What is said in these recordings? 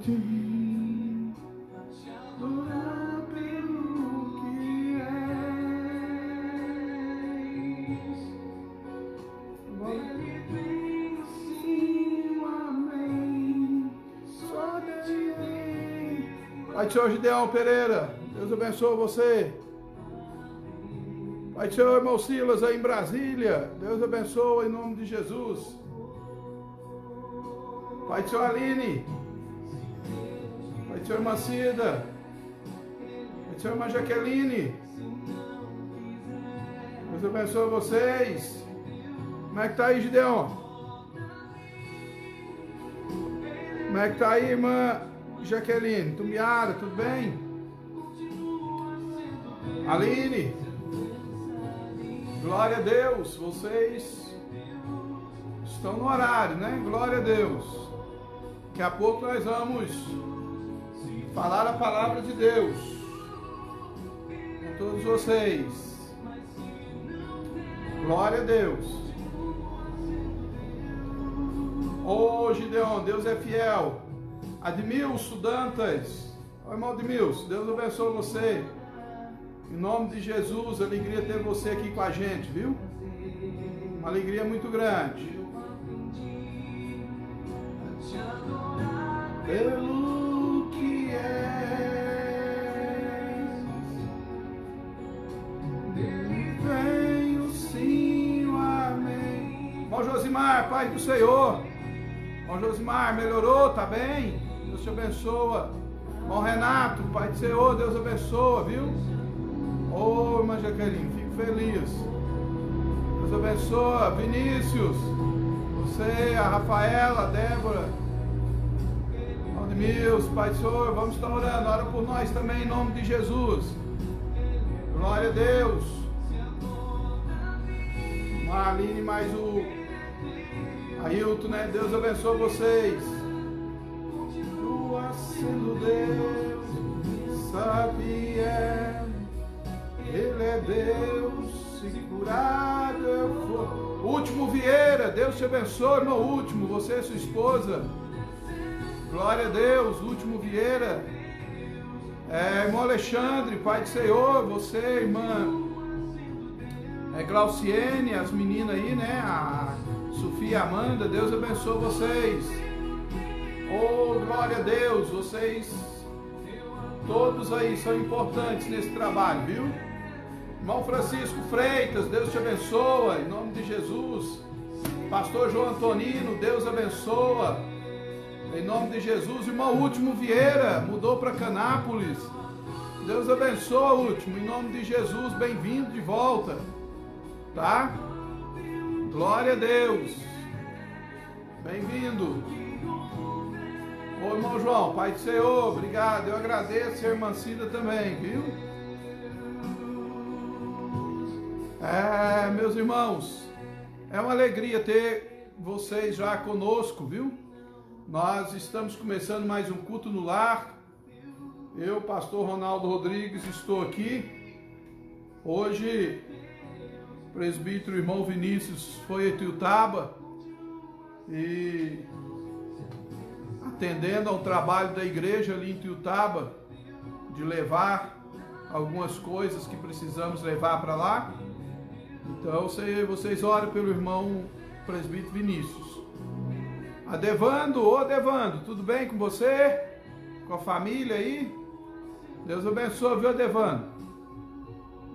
ti, adorar pelo que és. Ele vem sim, amém. Só de ti. Pai do Senhor Gideão Pereira, Deus abençoe você. Pai do Senhor, irmão Silas aí em Brasília, Deus abençoe em nome de Jesus. Pai do Senhor Aline, Pai do Senhor irmã Cida, Pai do Senhor irmã Jaqueline, Deus abençoe vocês. Como é que tá aí, Gideon? Como é que tá aí, irmã Jaqueline? Tumiara, tudo bem? Aline, glória a Deus, vocês estão no horário, né? Glória a Deus. Daqui a pouco nós vamos falar a palavra de Deus com todos vocês. Glória a Deus. Ô Gideon, Deus é fiel. Admilson Dantas, ô irmão Admilson, Deus abençoe você. Em nome de Jesus, alegria ter você aqui com a gente, viu? Uma alegria muito grande. Pelo que és, dele venho sim, amém. Irmão Josimar, Pai do Senhor. Irmão Josimar, melhorou? Tá bem? Deus te abençoa. Irmão Renato, Pai do Senhor, Deus abençoa, viu? Ô, irmã Jaqueline, fico feliz. Deus abençoa. Vinícius, você, a Rafaela, a Débora, Aldemils, Pai do Senhor, vamos estar orando. Ora por nós também, em nome de Jesus. Glória a Deus. Marlene, mais o Ailton, né? Deus abençoe vocês. Continua sendo Deus, sabe Ele é Deus, se curado eu for. Último Vieira, Deus te abençoe, irmão Último, você e sua esposa. Glória a Deus, Último Vieira. Irmão Alexandre, Pai do Senhor, você, irmã Glauciene, as meninas aí, né? A Sofia e a Amanda, Deus abençoe vocês. Oh, glória a Deus, vocês todos aí são importantes nesse trabalho, viu? Irmão Francisco Freitas, Deus te abençoa, em nome de Jesus. Pastor João Antonino, Deus abençoa, em nome de Jesus. Irmão Último Vieira, mudou para Canápolis. Deus abençoa, Último, em nome de Jesus, bem-vindo de volta, tá? Glória a Deus, bem-vindo. Ô irmão João, Pai do Senhor, obrigado, eu agradeço a irmã Cida também, viu? Meus irmãos, é uma alegria ter vocês já conosco, viu? Nós estamos começando mais um culto no lar. Eu, pastor Ronaldo Rodrigues, estou aqui. Hoje, o presbítero irmão Vinícius foi a Ituiutaba e atendendo ao trabalho da igreja ali em Ituiutaba, de levar algumas coisas que precisamos levar para lá. Então vocês orem pelo irmão presbítero Vinícius. Adevando, ô Adevando, tudo bem com você? Com a família aí? Deus abençoe, viu, Adevando?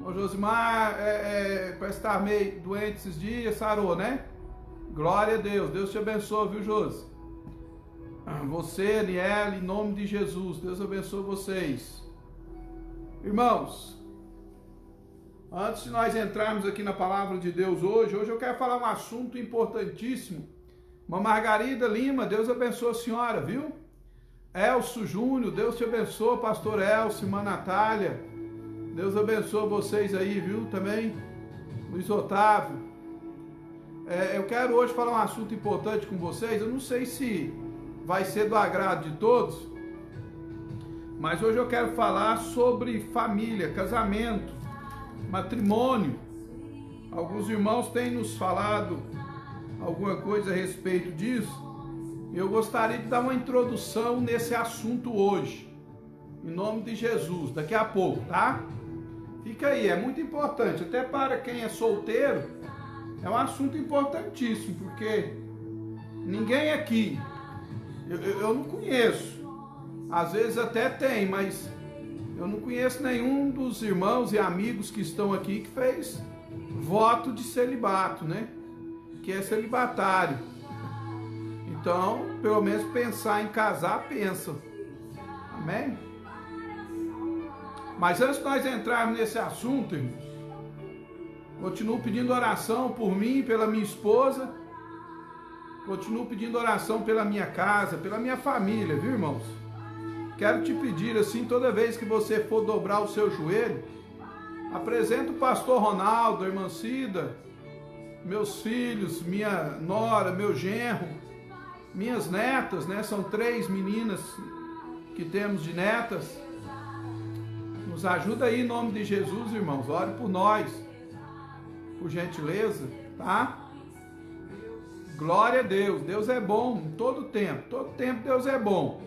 O Josimar parece estar meio doente esses dias, sarou, né? Glória a Deus, Deus te abençoe, viu, Josi? Você, Aniele, em nome de Jesus, Deus abençoe vocês. Irmãos, antes de nós entrarmos aqui na palavra de Deus hoje eu quero falar um assunto importantíssimo. Uma Margarida Lima, Deus abençoe a senhora, viu? Elcio Júnior, Deus te abençoe, pastor Elcio, irmã Natália, Deus abençoe vocês aí, viu? Também, Luiz Otávio. Eu quero hoje falar um assunto importante com vocês, eu não sei se vai ser do agrado de todos, mas hoje eu quero falar sobre família, casamento, matrimônio. Alguns irmãos têm nos falado alguma coisa a respeito disso, Eu gostaria de dar uma introdução nesse assunto hoje, em nome de Jesus, daqui a pouco, tá? Fica aí, é muito importante, até para quem é solteiro, é um assunto importantíssimo, porque ninguém aqui, eu não conheço, às vezes até tem, mas eu não conheço nenhum dos irmãos e amigos que estão aqui que fez voto de celibato, né? Que é celibatário. Então, pelo menos pensar em casar, pensa. Amém? Mas antes de nós entrarmos nesse assunto, irmãos, continuo pedindo oração por mim, pela minha esposa, continuo pedindo oração pela minha casa, pela minha família, viu, irmãos? Quero te pedir assim, toda vez que você for dobrar o seu joelho, apresenta o pastor Ronaldo, a irmã Cida, meus filhos, minha nora, meu genro, minhas netas, né? São 3 meninas que temos de netas. Nos ajuda aí em nome de Jesus, irmãos. Ore por nós, por gentileza, tá? Glória a Deus. Deus é bom em todo tempo. Todo tempo Deus é bom.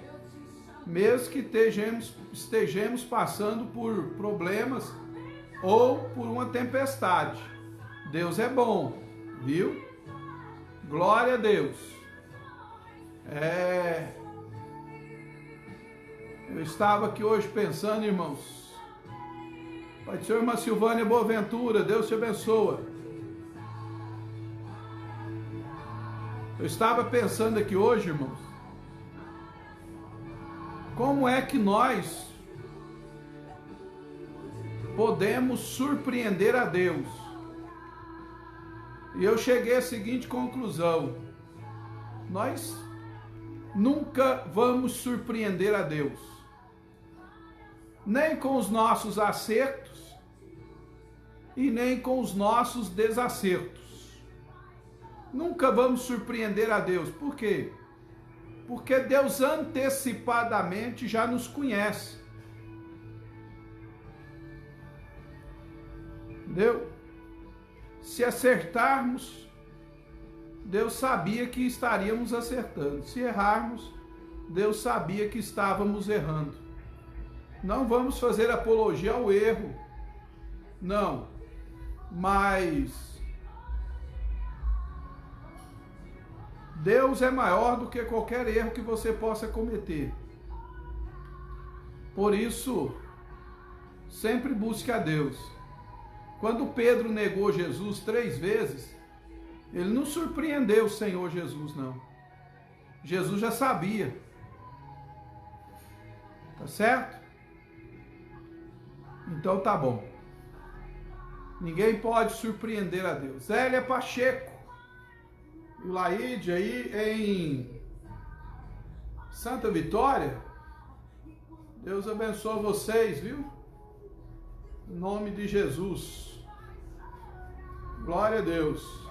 Mesmo que estejamos passando por problemas ou por uma tempestade. Deus é bom, viu? Glória a Deus. Eu estava aqui hoje pensando, irmãos. Pai do Senhor, irmã Silvânia Boaventura, Deus te abençoa. Eu estava pensando aqui hoje, irmãos, como é que nós podemos surpreender a Deus? E eu cheguei à seguinte conclusão: nós nunca vamos surpreender a Deus, nem com os nossos acertos e nem com os nossos desacertos. Nunca vamos surpreender a Deus. Por quê? Porque Deus antecipadamente já nos conhece. Entendeu? Se acertarmos, Deus sabia que estaríamos acertando. Se errarmos, Deus sabia que estávamos errando. Não vamos fazer apologia ao erro, não, mas Deus é maior do que qualquer erro que você possa cometer. Por isso, sempre busque a Deus. Quando Pedro negou Jesus 3 vezes, ele não surpreendeu o Senhor Jesus, não. Jesus já sabia. Tá certo? Então tá bom. Ninguém pode surpreender a Deus. Zélia Pacheco e o Laíde aí em Santa Vitória. Deus abençoe vocês, viu? Em nome de Jesus. Glória a Deus.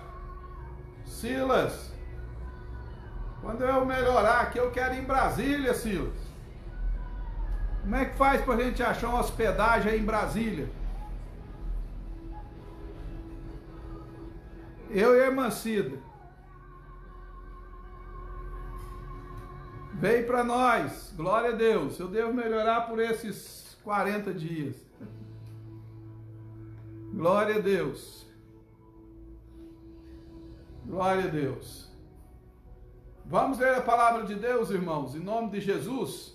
Silas, quando eu melhorar aqui, eu quero ir em Brasília, Silas. Como é que faz pra gente achar uma hospedagem aí em Brasília? Eu e a irmã Cida. Vem pra nós, glória a Deus. Eu devo melhorar por esses 40 dias. Glória a Deus. Glória a Deus. Vamos ler a palavra de Deus, irmãos, em nome de Jesus.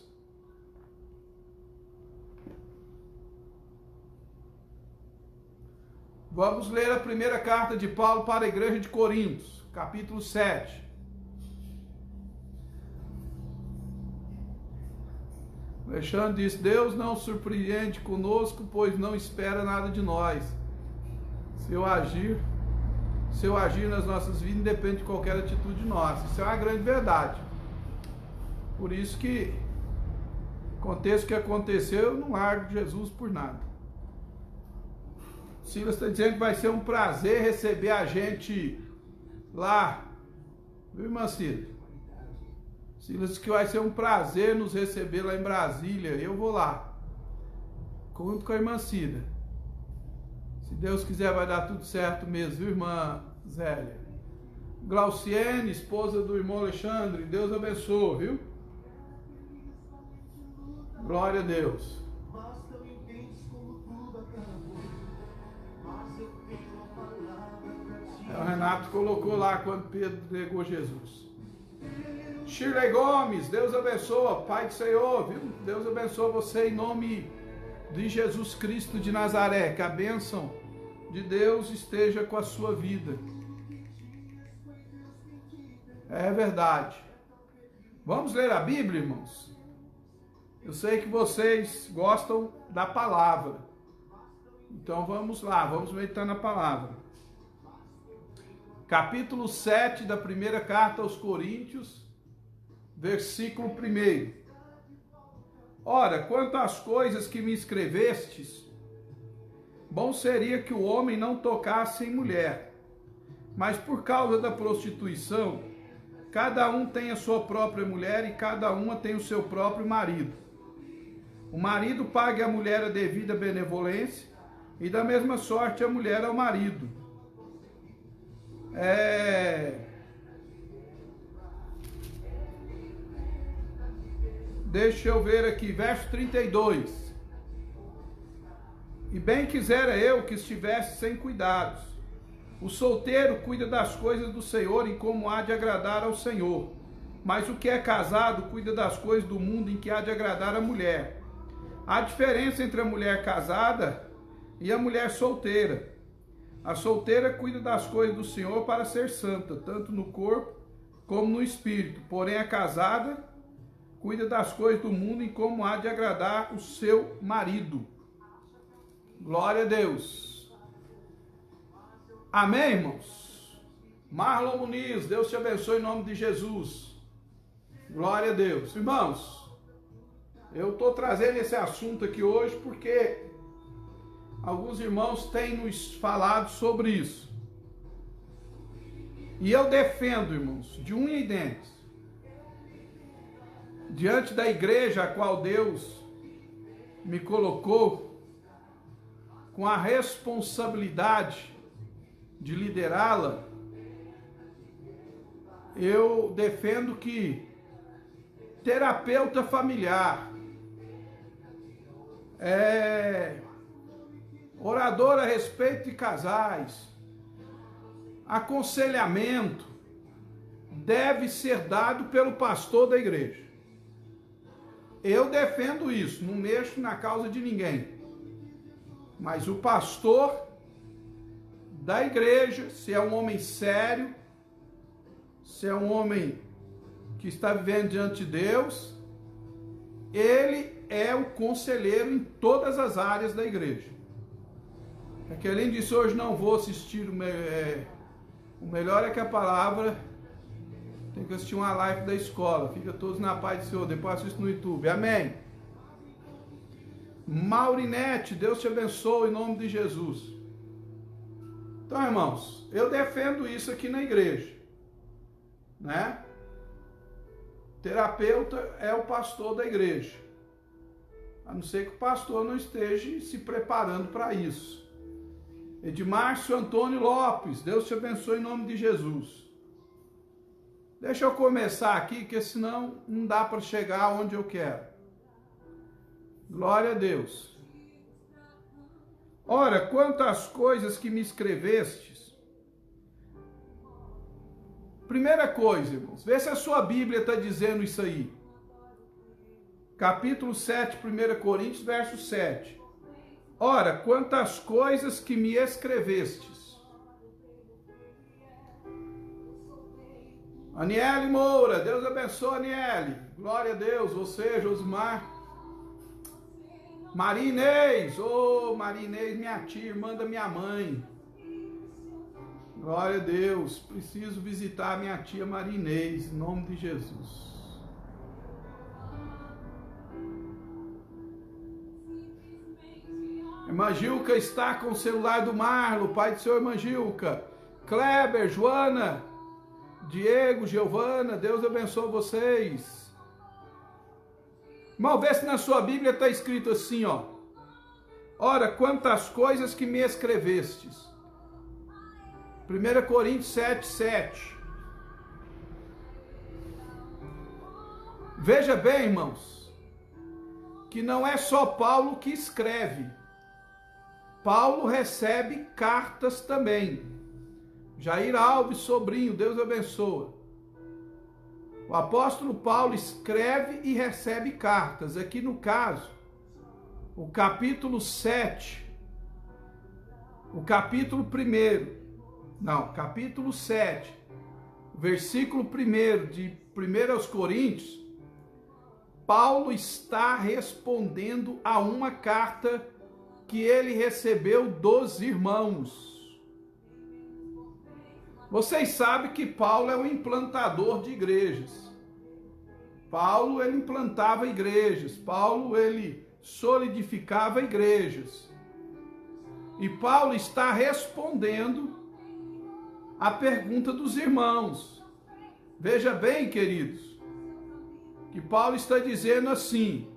Vamos ler a primeira carta de Paulo para a igreja de Corintos, capítulo 7. Alexandre diz: Deus não surpreende conosco, pois não espera nada de nós. Seu agir nas nossas vidas depende de qualquer atitude nossa. Isso é uma grande verdade. Por isso que, aconteça o que aconteceu, eu não largo Jesus por nada. Silas está dizendo que vai ser um prazer receber a gente lá. Viu, irmã Cida? Silas disse que vai ser um prazer nos receber lá em Brasília. Eu vou lá. Conto com a irmã Cida. Se Deus quiser, vai dar tudo certo mesmo, viu, irmã Zélia? Glauciene, esposa do irmão Alexandre, Deus abençoe, viu? Glória a Deus. O Renato colocou lá quando Pedro entregou Jesus. Shirley Gomes, Deus abençoe, Pai do Senhor, viu? Deus abençoe você em nome de Jesus Cristo de Nazaré. Que a bênção de Deus esteja com a sua vida. É verdade. Vamos ler a Bíblia, irmãos? Eu sei que vocês gostam da palavra. Então vamos lá, vamos meditar na palavra. Capítulo 7 da primeira carta aos Coríntios, versículo 1. Ora, quanto às coisas que me escrevestes, bom seria que o homem não tocasse em mulher, mas por causa da prostituição, cada um tem a sua própria mulher e cada uma tem o seu próprio marido. O marido pague à mulher a devida benevolência e da mesma sorte a mulher ao marido. Deixa eu ver aqui, verso 32. E bem quisera eu que estivesse sem cuidados. O solteiro cuida das coisas do Senhor em como há de agradar ao Senhor. Mas o que é casado cuida das coisas do mundo em que há de agradar a mulher. Há diferença entre a mulher casada e a mulher solteira. A solteira cuida das coisas do Senhor para ser santa, tanto no corpo como no espírito. Porém, a casada cuida das coisas do mundo em como há de agradar o seu marido. Glória a Deus. Amém, irmãos? Marlon Muniz, Deus te abençoe em nome de Jesus. Glória a Deus. Irmãos, eu estou trazendo esse assunto aqui hoje porque alguns irmãos têm nos falado sobre isso. E eu defendo, irmãos, de unha e dentes, diante da igreja a qual Deus me colocou, com a responsabilidade de liderá-la, eu defendo que terapeuta familiar, orador a respeito de casais, aconselhamento, deve ser dado pelo pastor da igreja. Eu defendo isso, não mexo na causa de ninguém. Mas o pastor da igreja, se é um homem sério, se é um homem que está vivendo diante de Deus, ele é o conselheiro em todas as áreas da igreja. É que além disso, hoje não vou assistir, o melhor é que a palavra tem que assistir uma live da escola. Fica todos na paz do Senhor, depois assiste no YouTube. Amém. Maurinete, Deus te abençoe em nome de Jesus. Então, irmãos, eu defendo isso aqui na igreja, né? Terapeuta é o pastor da igreja, a não ser que o pastor não esteja se preparando para isso. Edmárcio Antônio Lopes, Deus te abençoe em nome de Jesus. Deixa eu começar aqui, que senão não dá para chegar onde eu quero. Glória a Deus. Ora, quanto às coisas que me escrevestes, primeira coisa, irmãos, vê se a sua Bíblia está dizendo isso aí. Capítulo 7, 1 Coríntios, verso 7. Ora, quanto às coisas que me escrevestes. Aniele Moura, Deus abençoe, Aniele. Glória a Deus, você, Josimar. Maria Inês, Maria Inês, minha tia, irmã da minha mãe. Glória a Deus, preciso visitar minha tia Maria Inês, em nome de Jesus. Irmã Gilca está com o celular do Marlo, pai do Senhor, irmã Gilca. Kleber, Joana, Diego, Giovana, Deus abençoe vocês. Irmão, vê se na sua Bíblia está escrito assim, ó. Ora, quantas coisas que me escrevestes. 1 Coríntios 7, 7. Veja bem, irmãos, que não é só Paulo que escreve. Paulo recebe cartas também. Jair Alves, sobrinho, Deus abençoa. O apóstolo Paulo escreve e recebe cartas. Aqui no caso, o capítulo 7, capítulo 7, versículo 1 de 1 Coríntios, Paulo está respondendo a uma carta que ele recebeu dos irmãos. Vocês sabem que Paulo é um implantador de igrejas. Paulo, ele implantava igrejas. Paulo, ele solidificava igrejas. E Paulo está respondendo a pergunta dos irmãos. Veja bem, queridos, que Paulo está dizendo assim: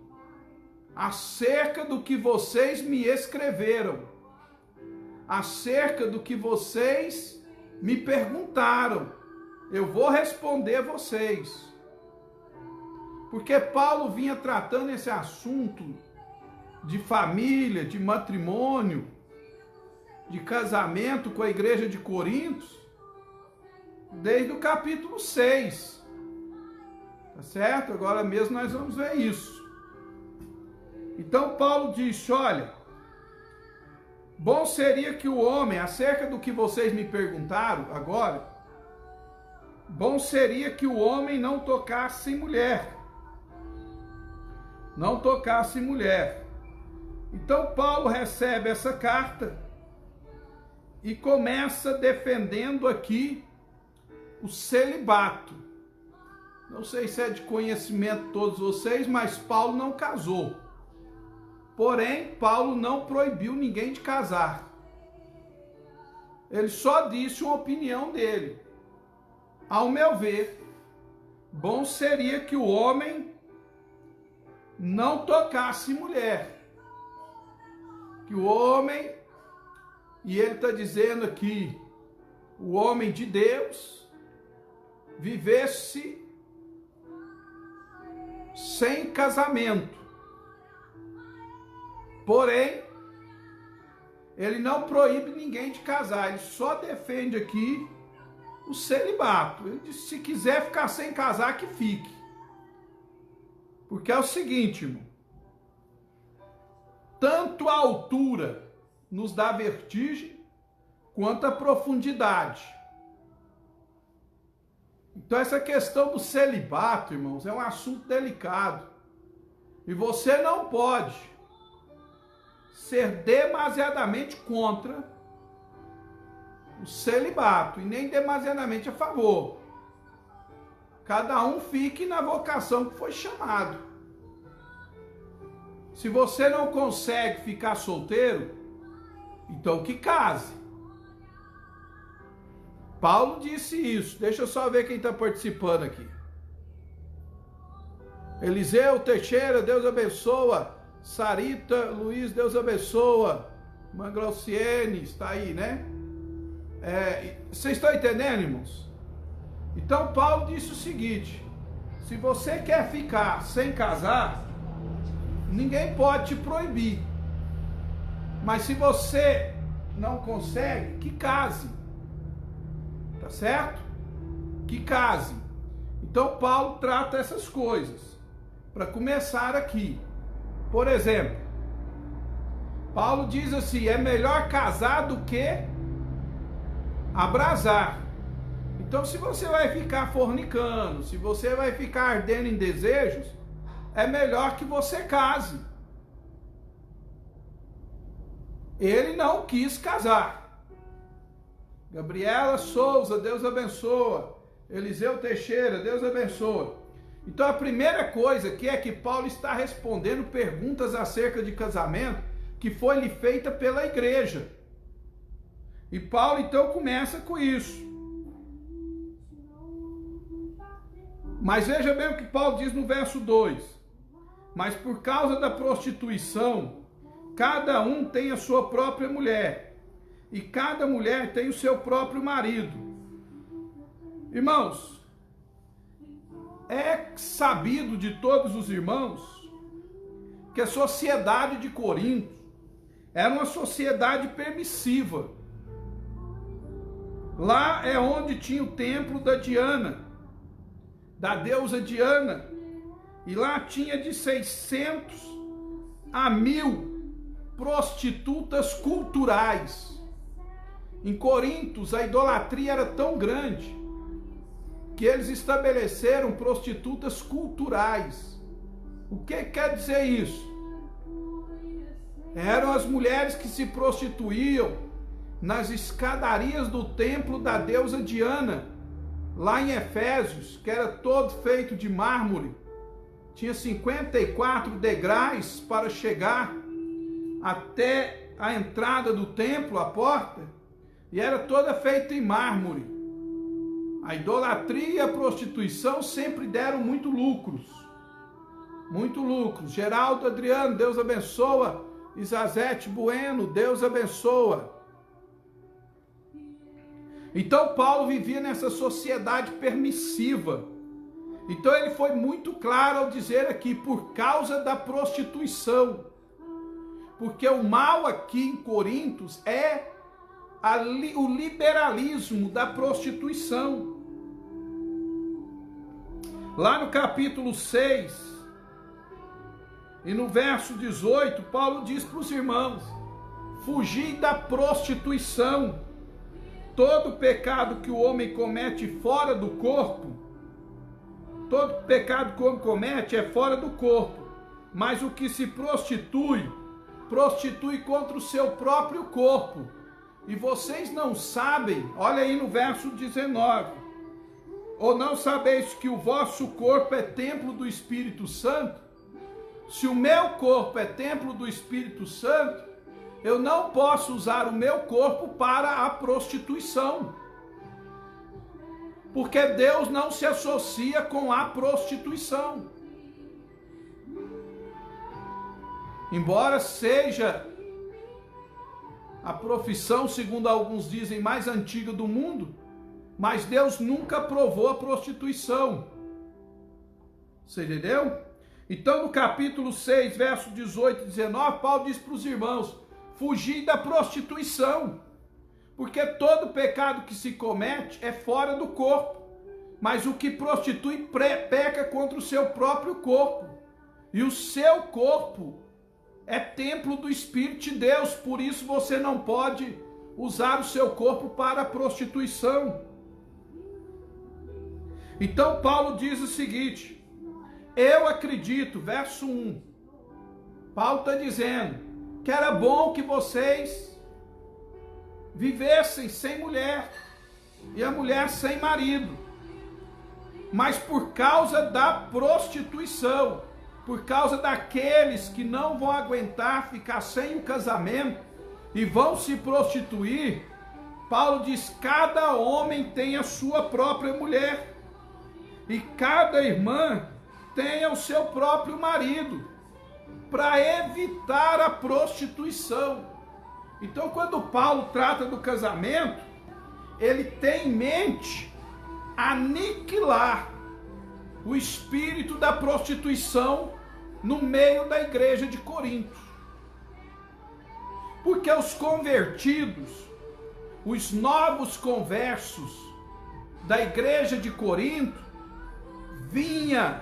acerca do que vocês me escreveram, acerca do que vocês me perguntaram, eu vou responder vocês. Porque Paulo vinha tratando esse assunto de família, de matrimônio, de casamento com a igreja de Corinto, desde o capítulo 6. Tá certo? Agora mesmo nós vamos ver isso. Então Paulo disse: olha, bom seria que o homem, acerca do que vocês me perguntaram agora, bom seria que o homem não tocasse em mulher. Não tocasse em mulher. Então Paulo recebe essa carta e começa defendendo aqui o celibato. Não sei se é de conhecimento de todos vocês, mas Paulo não casou. Porém, Paulo não proibiu ninguém de casar. Ele só disse uma opinião dele. Ao meu ver, bom seria que o homem não tocasse mulher. Que o homem, e ele está dizendo aqui, o homem de Deus, vivesse sem casamento. Porém, ele não proíbe ninguém de casar, ele só defende aqui o celibato. Ele diz: se quiser ficar sem casar, que fique. Porque é o seguinte, irmão, tanto a altura nos dá vertigem, quanto a profundidade. Então essa questão do celibato, irmãos, é um assunto delicado. E você não pode ser demasiadamente contra o celibato e nem demasiadamente a favor. Cada um fique na vocação que foi chamado. Se você não consegue ficar solteiro, então que case. Paulo disse isso. Deixa eu só ver quem está participando aqui. Eliseu Teixeira, Deus abençoa. Sarita Luiz, Deus abençoa. Manglauciene, está aí, né? Vocês estão entendendo, irmãos? Então Paulo disse o seguinte: se você quer ficar sem casar, ninguém pode te proibir. Mas se você não consegue, que case. Tá certo? Que case. Então Paulo trata essas coisas. Para começar aqui, por exemplo, Paulo diz assim: é melhor casar do que abrasar. Então, se você vai ficar fornicando, se você vai ficar ardendo em desejos, é melhor que você case. Ele não quis casar. Gabriela Souza, Deus abençoa. Eliseu Teixeira, Deus abençoa. Então a primeira coisa que é que Paulo está respondendo perguntas acerca de casamento que foi lhe feita pela igreja. E Paulo então começa com isso. Mas veja bem o que Paulo diz no verso 2. Mas por causa da prostituição, cada um tem a sua própria mulher, e cada mulher tem o seu próprio marido. Irmãos, É sabido de todos os irmãos que a sociedade de Corinto era uma sociedade permissiva. Lá é onde tinha o templo da Diana, da deusa Diana, e lá tinha de 600 a 1000 prostitutas culturais. Em Corinto, a idolatria era tão grande que eles estabeleceram prostitutas culturais. O que quer dizer isso? Eram as mulheres que se prostituíam nas escadarias do templo da deusa Diana, lá em Efésios, que era todo feito de mármore. Tinha 54 degraus para chegar até a entrada do templo, a porta, e era toda feita em mármore. A idolatria e a prostituição sempre deram muito lucros. Muito lucros. Geraldo Adriano, Deus abençoa. Isazete Bueno, Deus abençoa. Então Paulo vivia nessa sociedade permissiva. Então ele foi muito claro ao dizer aqui, por causa da prostituição. Porque o mal aqui em Corinto é o liberalismo da prostituição. Lá no capítulo 6 e no verso 18, Paulo diz para os irmãos: fugir da prostituição. Todo pecado que o homem comete fora do corpo, todo pecado que o homem comete é fora do corpo, mas o que se prostitui, prostitui contra o seu próprio corpo. E vocês não sabem, olha aí no verso 19, ou não sabeis que o vosso corpo é templo do Espírito Santo? Se o meu corpo é templo do Espírito Santo, eu não posso usar o meu corpo para a prostituição. Porque Deus não se associa com a prostituição. Embora seja a profissão, segundo alguns dizem, mais antiga do mundo, mas Deus nunca aprovou a prostituição. Você entendeu? Então no capítulo 6, verso 18 e 19, Paulo diz para os irmãos: fugir da prostituição, porque todo pecado que se comete é fora do corpo, mas o que prostitui peca contra o seu próprio corpo, e o seu corpo é templo do Espírito de Deus, por isso você não pode usar o seu corpo para a prostituição. Então Paulo diz o seguinte: eu acredito, verso 1, Paulo está dizendo que era bom que vocês vivessem sem mulher, e a mulher sem marido, mas por causa da prostituição, por causa daqueles que não vão aguentar ficar sem o casamento e vão se prostituir, Paulo diz: cada homem tem a sua própria mulher, e cada irmã tenha o seu próprio marido, para evitar a prostituição. Então, quando Paulo trata do casamento, ele tem em mente aniquilar o espírito da prostituição no meio da igreja de Corinto. Porque os convertidos, os novos conversos da igreja de Corinto, vinham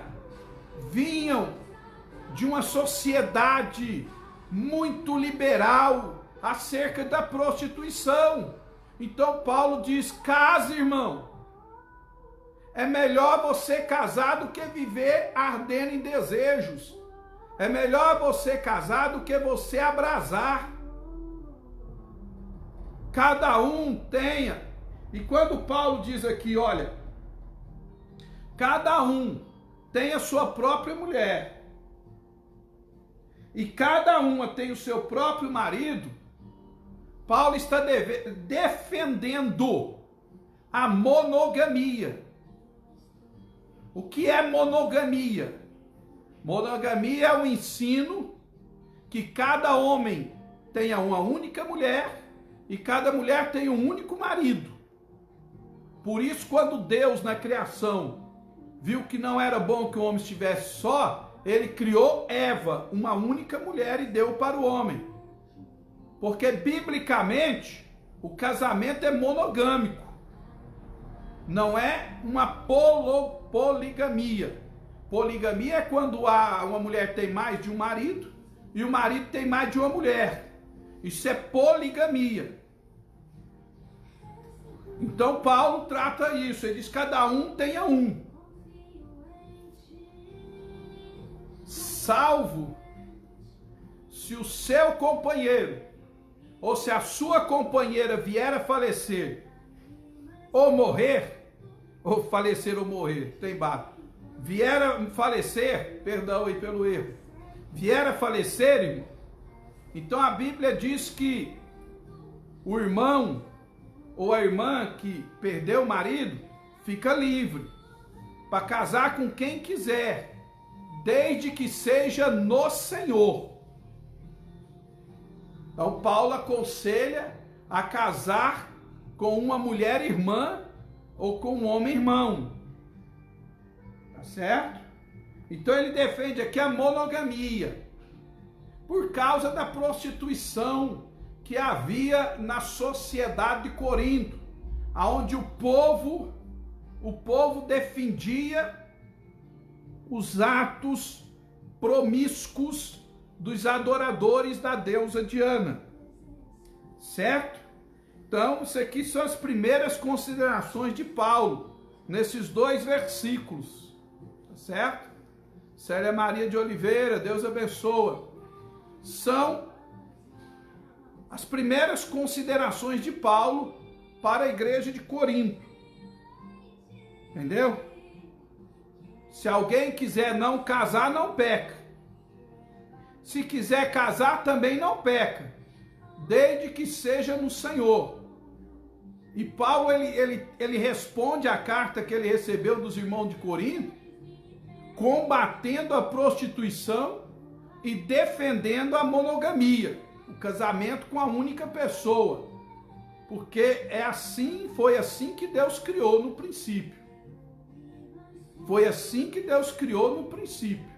de uma sociedade muito liberal acerca da prostituição. Então Paulo diz: case, irmão. É melhor você casar do que viver ardendo em desejos. É melhor você casar do que você abrasar. Cada um tenha. E quando Paulo diz aqui, olha, cada um tem a sua própria mulher, e cada uma tem o seu próprio marido, Paulo está defendendo a monogamia. O que é monogamia? Monogamia é o ensino que cada homem tenha uma única mulher e cada mulher tenha um único marido. Por isso, quando Deus na criação viu que não era bom que o homem estivesse só, ele criou Eva, uma única mulher, e deu para o homem. Porque biblicamente o casamento é monogâmico, não é uma poligamia. Poligamia é quando uma mulher tem mais de um marido e o marido tem mais de uma mulher. Isso é poligamia. Então Paulo trata isso, ele diz: cada um tenha um, salvo se o seu companheiro ou se a sua companheira vier a falecer ou morrer, ou falecer ou morrer, tem barra, vier a falecer, perdão aí pelo erro, vier a falecer, irmão, então a Bíblia diz que o irmão ou a irmã que perdeu o marido fica livre para casar com quem quiser, desde que seja no Senhor. Então Paulo aconselha a casar com uma mulher irmã ou com um homem irmão. Tá certo? Então ele defende aqui a monogamia, por causa da prostituição que havia na sociedade de Corinto, onde o povo defendia os atos promíscuos dos adoradores da deusa Diana, certo? Então, isso aqui são as primeiras considerações de Paulo, nesses 2 versículos, tá certo? Célia Maria de Oliveira, Deus abençoa. São as primeiras considerações de Paulo para a igreja de Corinto, entendeu? Se alguém quiser não casar, não peca. Se quiser casar, também não peca, desde que seja no Senhor. E Paulo, ele responde à carta que ele recebeu dos irmãos de Corinto, combatendo a prostituição e defendendo a monogamia, o casamento com a única pessoa, porque foi assim que Deus criou no princípio. Foi assim que Deus criou no princípio.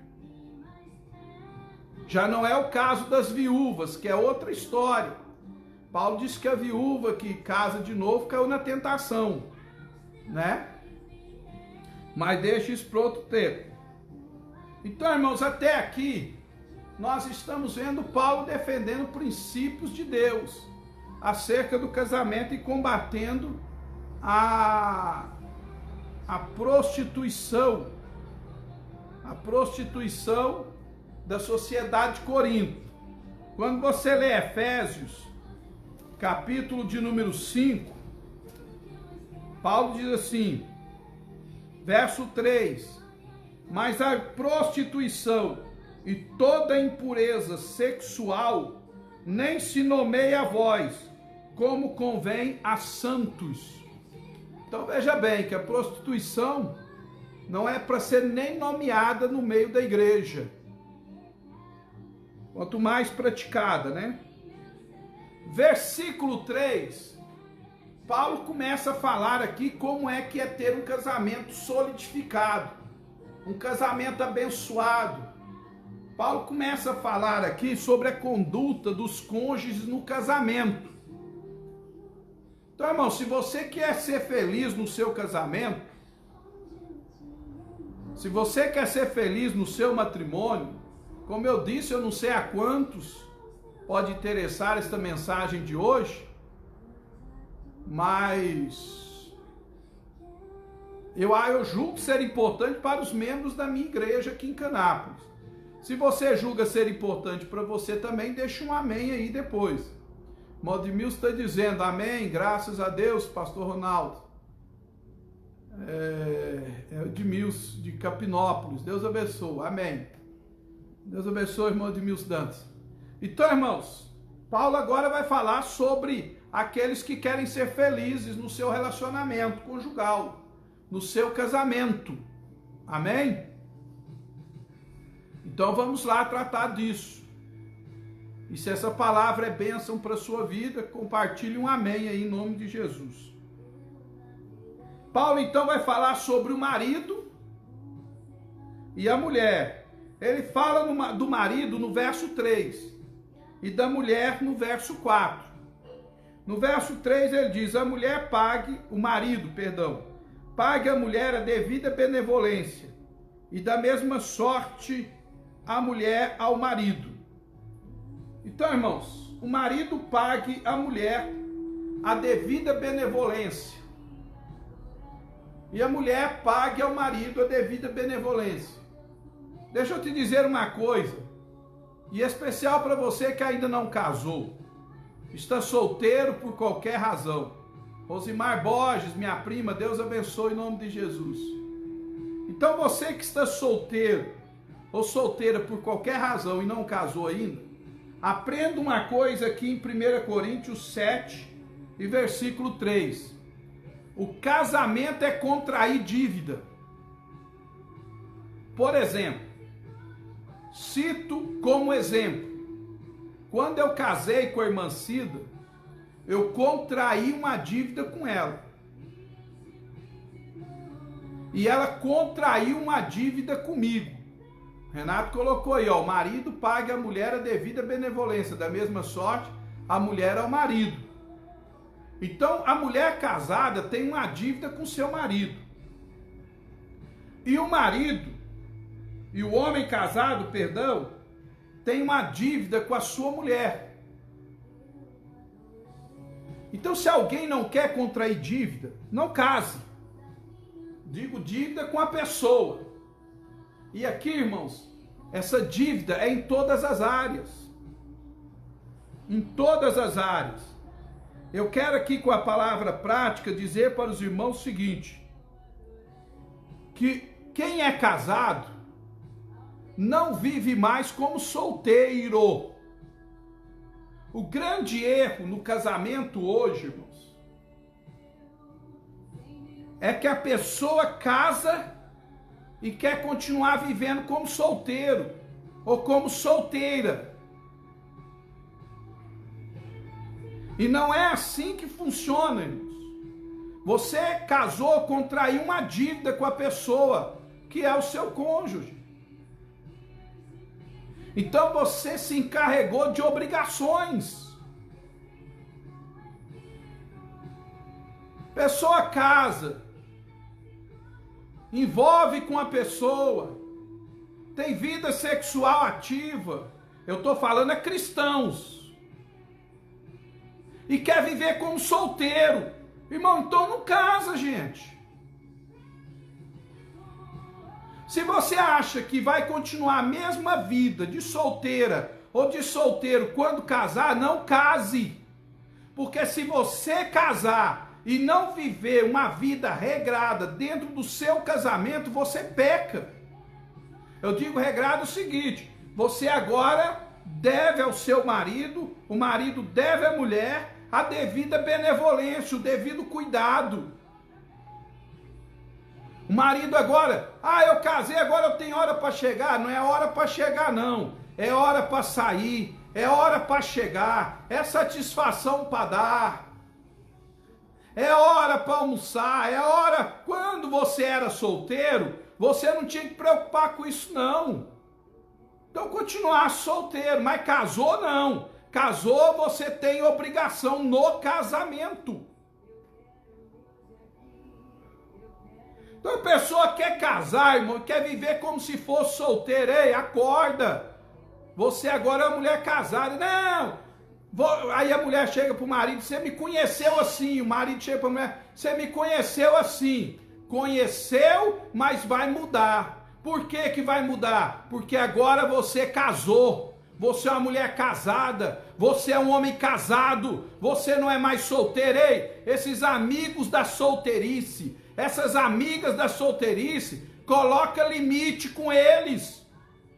Já não é o caso das viúvas, que é outra história. Paulo diz que a viúva que casa de novo caiu na tentação, né? Mas deixa isso para outro tempo. Então, irmãos, até aqui nós estamos vendo Paulo defendendo princípios de Deus acerca do casamento e combatendo a prostituição da sociedade de Corinto. Quando você lê Efésios, capítulo de número 5, Paulo diz assim, verso 3: mas a prostituição e toda impureza sexual nem se nomeia a vós, como convém a santos. Então veja bem que a prostituição não é para ser nem nomeada no meio da igreja, quanto mais praticada, né? Versículo 3, Paulo começa a falar aqui como é que é ter um casamento solidificado, um casamento abençoado. Paulo começa a falar aqui sobre a conduta dos cônjuges no casamento. Então, irmão, se você quer ser feliz no seu casamento, se você quer ser feliz no seu matrimônio, como eu disse, eu não sei a quantos pode interessar esta mensagem de hoje, mas eu julgo ser importante para os membros da minha igreja aqui em Canápolis. Se você julga ser importante para você também, deixa um amém aí depois. Modemilson está dizendo, amém, graças a Deus, pastor Ronaldo. É o Edmilson, de Capinópolis, Deus abençoe, amém. Deus abençoe, irmão Edmilson Dantas. Então, irmãos, Paulo agora vai falar sobre aqueles que querem ser felizes no seu relacionamento conjugal, no seu casamento, amém? Então vamos lá tratar disso. E se essa palavra é bênção para a sua vida, compartilhe um amém aí em nome de Jesus. Paulo então vai falar sobre o marido e a mulher. Ele fala do marido no verso 3 e da mulher no verso 4. No verso 3 ele diz: o marido, pague a mulher a devida benevolência, e da mesma sorte a mulher ao marido. Então, irmãos, o marido pague à mulher a devida benevolência, e a mulher pague ao marido a devida benevolência. Deixa eu te dizer uma coisa, e especial para você que ainda não casou, está solteiro por qualquer razão. Rosimar Borges, minha prima, Deus abençoe em nome de Jesus. Então você que está solteiro ou solteira por qualquer razão e não casou ainda, aprenda uma coisa aqui em 1 Coríntios 7 e versículo 3. O casamento é contrair dívida. Por exemplo, cito como exemplo, quando eu casei com a irmã Cida, eu contraí uma dívida com ela. E ela contraiu uma dívida comigo. Renato colocou aí, o marido pague à mulher a devida benevolência, da mesma sorte a mulher ao marido. Então, a mulher casada tem uma dívida com seu marido. E o marido, e o homem casado, tem uma dívida com a sua mulher. Então, se alguém não quer contrair dívida, não case. Digo dívida com a pessoa. E aqui, irmãos, essa dívida é em todas as áreas. Em todas as áreas. Eu quero aqui com a palavra prática dizer para os irmãos o seguinte: que quem é casado não vive mais como solteiro. O grande erro no casamento hoje, irmãos, é que a pessoa casa e quer continuar vivendo como solteiro ou como solteira. E não é assim que funciona, irmãos. Você casou, contraiu uma dívida com a pessoa que é o seu cônjuge. Então você se encarregou de obrigações. Pessoa casa, envolve com a pessoa, tem vida sexual ativa. Eu estou falando a cristãos. E quer viver como solteiro. Irmão, então não casa, gente. Se você acha que vai continuar a mesma vida de solteira ou de solteiro quando casar, não case. Porque se você casar e não viver uma vida regrada dentro do seu casamento, você peca. Eu digo regrado o seguinte: você agora deve ao seu marido, o marido deve à mulher a devida benevolência, o devido cuidado. O marido agora, eu casei, agora eu tenho hora para chegar. Não é hora para chegar não, é hora para sair, é hora para chegar, é satisfação para dar, é hora para almoçar, é hora. Quando você era solteiro, você não tinha que preocupar com isso não. Então continuar solteiro, mas casou não. Casou, você tem obrigação no casamento. Então a pessoa quer casar, irmão, quer viver como se fosse solteiro. Ei, acorda. Você agora é uma mulher casada. Não. Aí a mulher chega para o marido: você me conheceu assim. O marido chega para a mulher: você me conheceu assim. Conheceu, mas vai mudar. Por que que vai mudar? Porque agora você casou. Você é uma mulher casada, você é um homem casado, você não é mais solteiro. Ei, esses amigos da solteirice, essas amigas da solteirice, coloca limite com eles.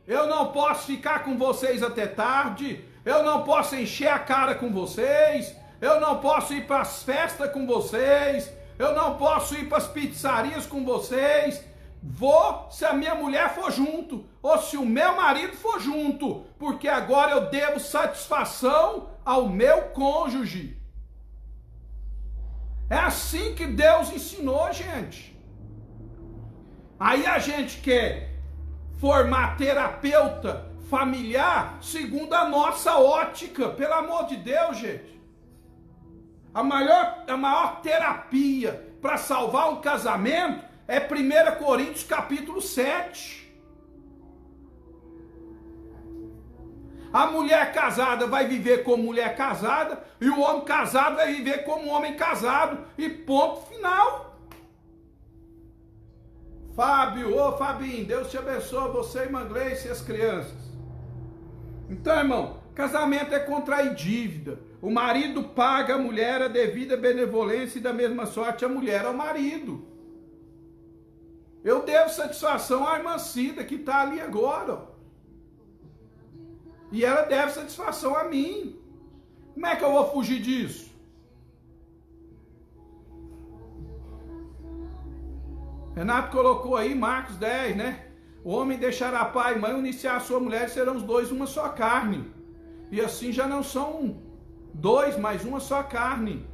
Eu não posso ficar com vocês até tarde, eu não posso encher a cara com vocês, eu não posso ir para as festas com vocês, eu não posso ir para as pizzarias com vocês. Vou se a minha mulher for junto, ou se o meu marido for junto, porque agora eu devo satisfação ao meu cônjuge. É assim que Deus ensinou, gente. Aí a gente quer formar terapeuta familiar segundo a nossa ótica, pelo amor de Deus, gente. A maior terapia para salvar um casamento é 1 Coríntios capítulo 7. A mulher casada vai viver como mulher casada e o homem casado vai viver como homem casado e ponto final. Fábio, ô Fabinho, Deus te abençoe, você e Manglês e as crianças. Então, irmão, casamento é contrair dívida. O marido paga a mulher a devida benevolência e da mesma sorte a mulher ao marido. Eu devo satisfação à irmã Cida que está ali agora, ó. E ela deve satisfação a mim. Como é que eu vou fugir disso? Renato colocou aí, Marcos 10, né? O homem deixará pai e mãe, unir-se-á a sua mulher, e serão os dois uma só carne. E assim já não são dois, mas uma só carne.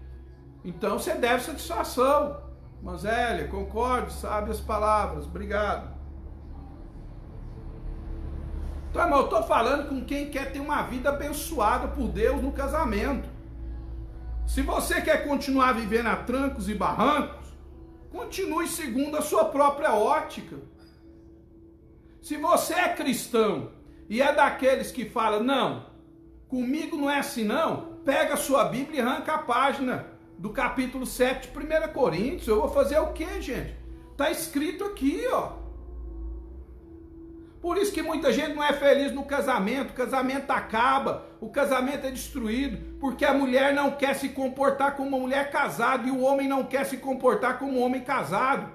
Então você deve satisfação. Manzélia, concorde, sabe as palavras. Obrigado. Então, irmão, eu estou falando com quem quer ter uma vida abençoada por Deus no casamento. Se você quer continuar vivendo a trancos e barrancos, continue segundo a sua própria ótica. Se você é cristão e é daqueles que falam, não, comigo não é assim não, pega a sua Bíblia e arranca a página do capítulo 7 de 1 Coríntios. Eu vou fazer o quê, gente? Está escrito aqui, ó. Por isso que muita gente não é feliz no casamento, o casamento acaba, o casamento é destruído, porque a mulher não quer se comportar como uma mulher casada e o homem não quer se comportar como um homem casado.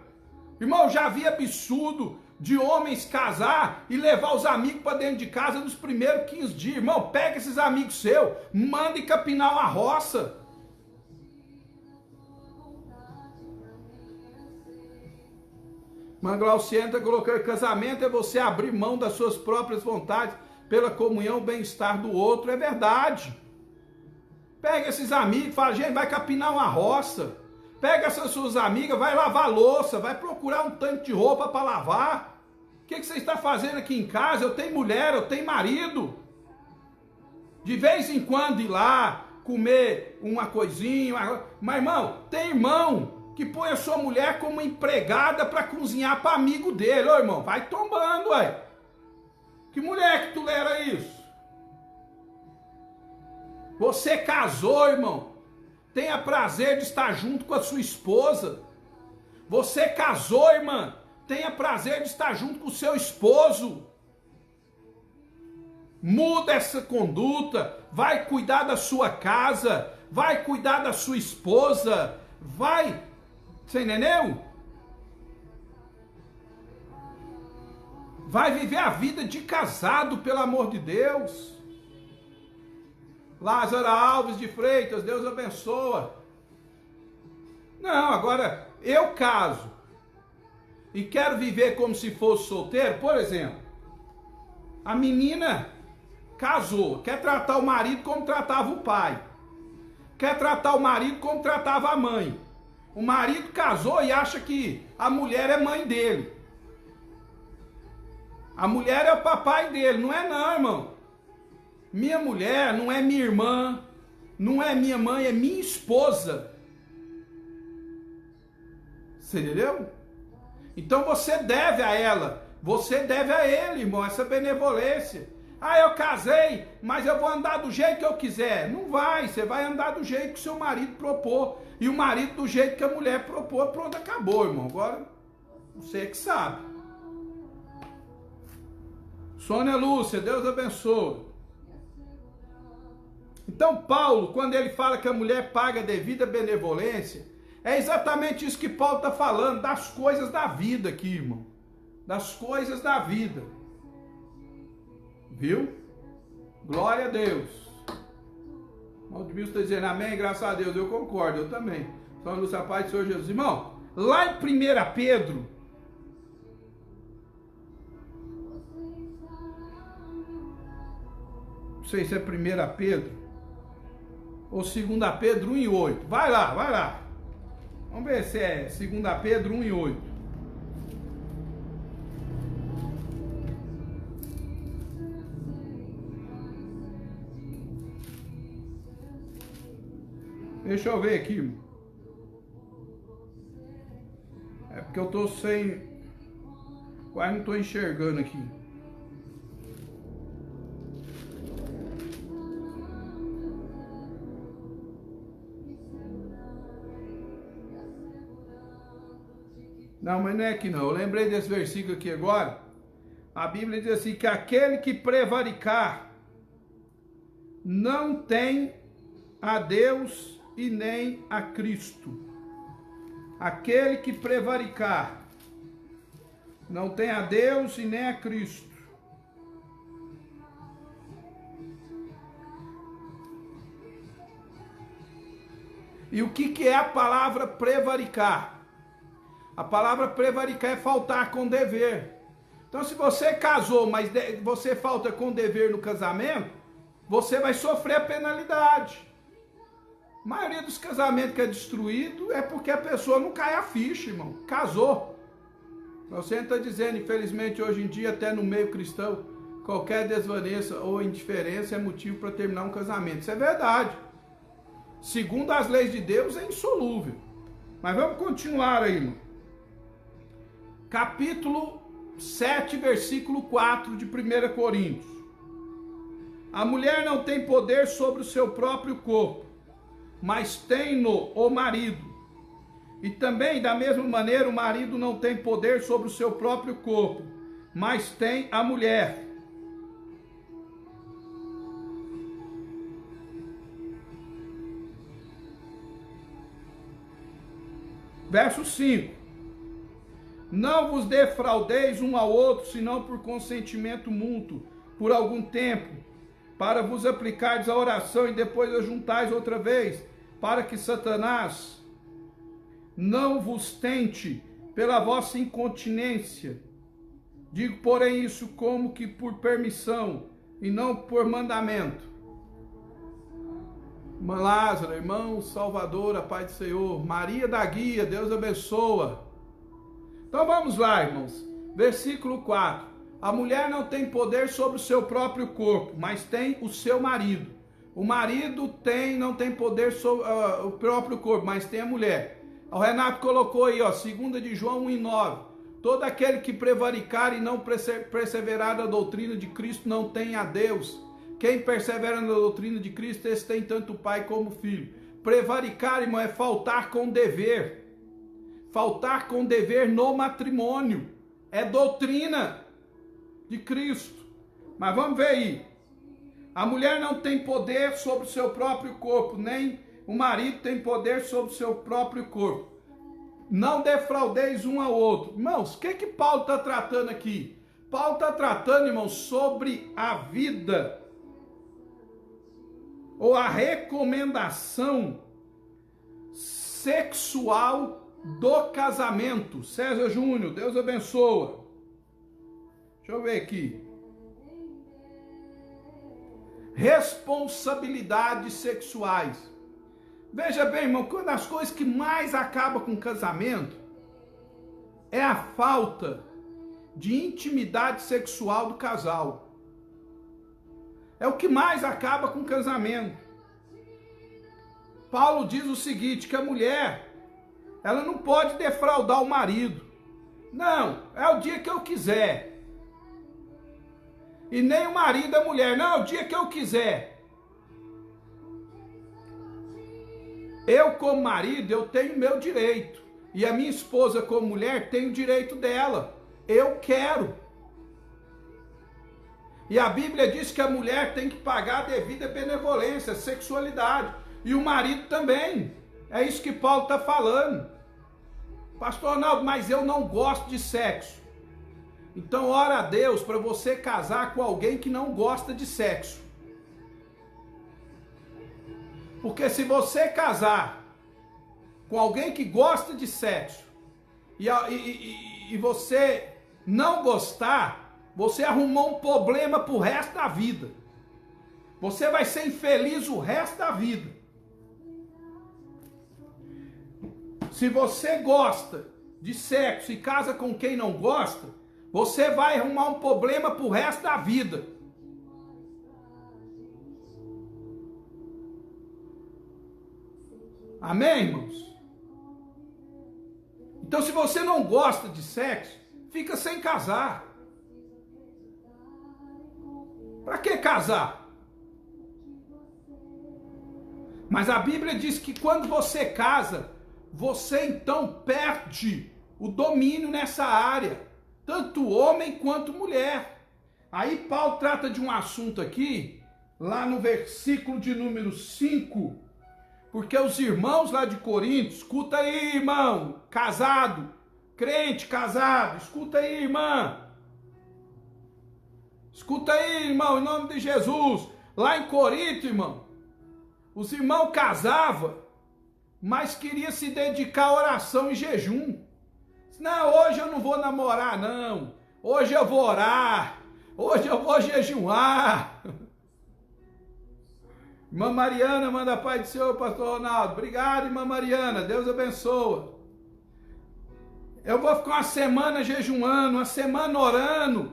Irmão, já vi absurdo de homens casar e levar os amigos para dentro de casa nos primeiros 15 dias. Irmão, pega esses amigos seus, manda capinar uma roça. Manglaucienta colocou que casamento é você abrir mão das suas próprias vontades pela comunhão e bem-estar do outro. É verdade. Pega esses amigos e fala, gente, vai capinar uma roça. Pega essas suas amigas, vai lavar louça, vai procurar um tanque de roupa para lavar. O que você está fazendo aqui em casa? Eu tenho mulher, eu tenho marido. De vez em quando ir lá, comer uma coisinha. Mas, irmão, tem irmão que põe a sua mulher como empregada para cozinhar para amigo dele. Ô, irmão, vai tombando, ué. Que mulher que tu era isso? Você casou, irmão. Tenha prazer de estar junto com a sua esposa. Você casou, irmã. Tenha prazer de estar junto com o seu esposo. Muda essa conduta. Vai cuidar da sua casa. Vai cuidar da sua esposa. Vai... Você entendeu? Vai viver a vida de casado, pelo amor de Deus. Lázaro Alves de Freitas, Deus abençoa. Não, agora, eu caso e quero viver como se fosse solteiro, por exemplo, a menina casou, quer tratar o marido como tratava o pai, quer tratar o marido como tratava a mãe. O marido casou e acha que a mulher é mãe dele. A mulher é o papai dele. Não é não, irmão. Minha mulher não é minha irmã, não é minha mãe, é minha esposa. Você entendeu? Então você deve a ela, você deve a ele, irmão, essa benevolência. Ah, eu casei, mas eu vou andar do jeito que eu quiser. Não vai, você vai andar do jeito que o seu marido propôs. E o marido do jeito que a mulher propôs. Pronto, acabou, irmão. Agora, você que sabe. Sônia Lúcia, Deus abençoe. Então, Paulo, quando ele fala que a mulher paga devida benevolência, é exatamente isso que Paulo está falando, das coisas da vida aqui, irmão. Das coisas da vida. Viu? Glória a Deus. O Aldemir está dizendo amém, graças a Deus. Eu concordo, eu também. Só no sapato do Senhor Jesus. Irmão, lá em 1 Pedro, não sei se é 1 Pedro ou 2 Pedro 1:8. Vai lá, vai lá. Vamos ver se é 2 Pedro 1:8. Deixa eu ver aqui. É porque eu tô sem... Quase não tô enxergando aqui. Não, mas não é aqui não. Eu lembrei desse versículo aqui agora. A Bíblia diz assim, que aquele que prevaricar não tem a Deus e nem a Cristo. Aquele que prevaricar não tem a Deus e nem a Cristo. E o que é a palavra prevaricar? A palavra prevaricar é faltar com dever. Então, se você casou, mas você falta com dever no casamento, você vai sofrer a penalidade. A maioria dos casamentos que é destruído é porque a pessoa não cai a ficha, irmão. Casou. Você está dizendo, infelizmente, hoje em dia, até no meio cristão, qualquer desvaneça ou indiferença é motivo para terminar um casamento. Isso é verdade. Segundo as leis de Deus, é insolúvel. Mas vamos continuar aí, irmão. Capítulo 7, versículo 4 de 1 Coríntios. A mulher não tem poder sobre o seu próprio corpo, mas tem-no o marido. E também, da mesma maneira, o marido não tem poder sobre o seu próprio corpo, mas tem a mulher. Verso 5. Não vos defraudeis um ao outro, senão por consentimento mútuo, por algum tempo, para vos aplicardes a oração e depois a juntais outra vez, para que Satanás não vos tente pela vossa incontinência. Digo, porém, isso como que por permissão e não por mandamento. Irmã Lázaro, irmão Salvador, a paz do Senhor, Maria da Guia, Deus abençoa. Então vamos lá, irmãos. Versículo 4. A mulher não tem poder sobre o seu próprio corpo, mas tem o seu marido. O marido não tem poder sobre o próprio corpo, mas tem a mulher. O Renato colocou aí, 2 de João 1:9. Todo aquele que prevaricar e não perseverar na doutrina de Cristo não tem a Deus. Quem persevera na doutrina de Cristo, esse tem tanto pai como filho. Prevaricar, irmão, é faltar com dever. Faltar com dever no matrimônio. É doutrina de Cristo. Mas vamos ver aí. A mulher não tem poder sobre o seu próprio corpo, nem o marido tem poder sobre o seu próprio corpo. Não defraudeis um ao outro. Irmãos, o que Paulo está tratando aqui? Paulo está tratando, irmãos, sobre a vida ou a recomendação sexual do casamento. César Júnior, Deus abençoa. Deixa eu ver aqui. Responsabilidades sexuais. Veja bem, irmão, uma das coisas que mais acaba com o casamento é a falta de intimidade sexual do casal. É o que mais acaba com o casamento. Paulo diz o seguinte, que a mulher, ela não pode defraudar o marido. Não, é o dia que eu quiser. E nem o marido a mulher. Não, é o dia que eu quiser. Eu, como marido, eu tenho meu direito. E a minha esposa, como mulher, tem o direito dela. Eu quero. E a Bíblia diz que a mulher tem que pagar a devida benevolência, sexualidade. E o marido também. É isso que Paulo está falando. Pastor Arnaldo, mas eu não gosto de sexo. Então ora a Deus para você casar com alguém que não gosta de sexo. Porque se você casar com alguém que gosta de sexo e você não gostar, você arrumou um problema pro resto da vida. Você vai ser infeliz o resto da vida. Se você gosta de sexo e casa com quem não gosta, você vai arrumar um problema pro resto da vida. Amém, irmãos? Então, se você não gosta de sexo, fica sem casar. Para que casar? Mas a Bíblia diz que quando você casa, você então perde o domínio nessa área, tanto homem quanto mulher. Aí Paulo trata de um assunto aqui, lá no versículo de número 5, porque os irmãos lá de Corinto, escuta aí, irmão, casado, crente casado, escuta aí, irmã. Escuta aí, irmão, em nome de Jesus. Lá em Corinto, irmão, os irmãos casavam, mas queriam se dedicar à oração e jejum. Não, hoje eu não vou namorar, não. Hoje eu vou orar. Hoje eu vou jejuar. Irmã Mariana, manda a paz do Senhor, pastor Ronaldo. Obrigado, irmã Mariana. Deus abençoa. Eu vou ficar uma semana jejuando, uma semana orando.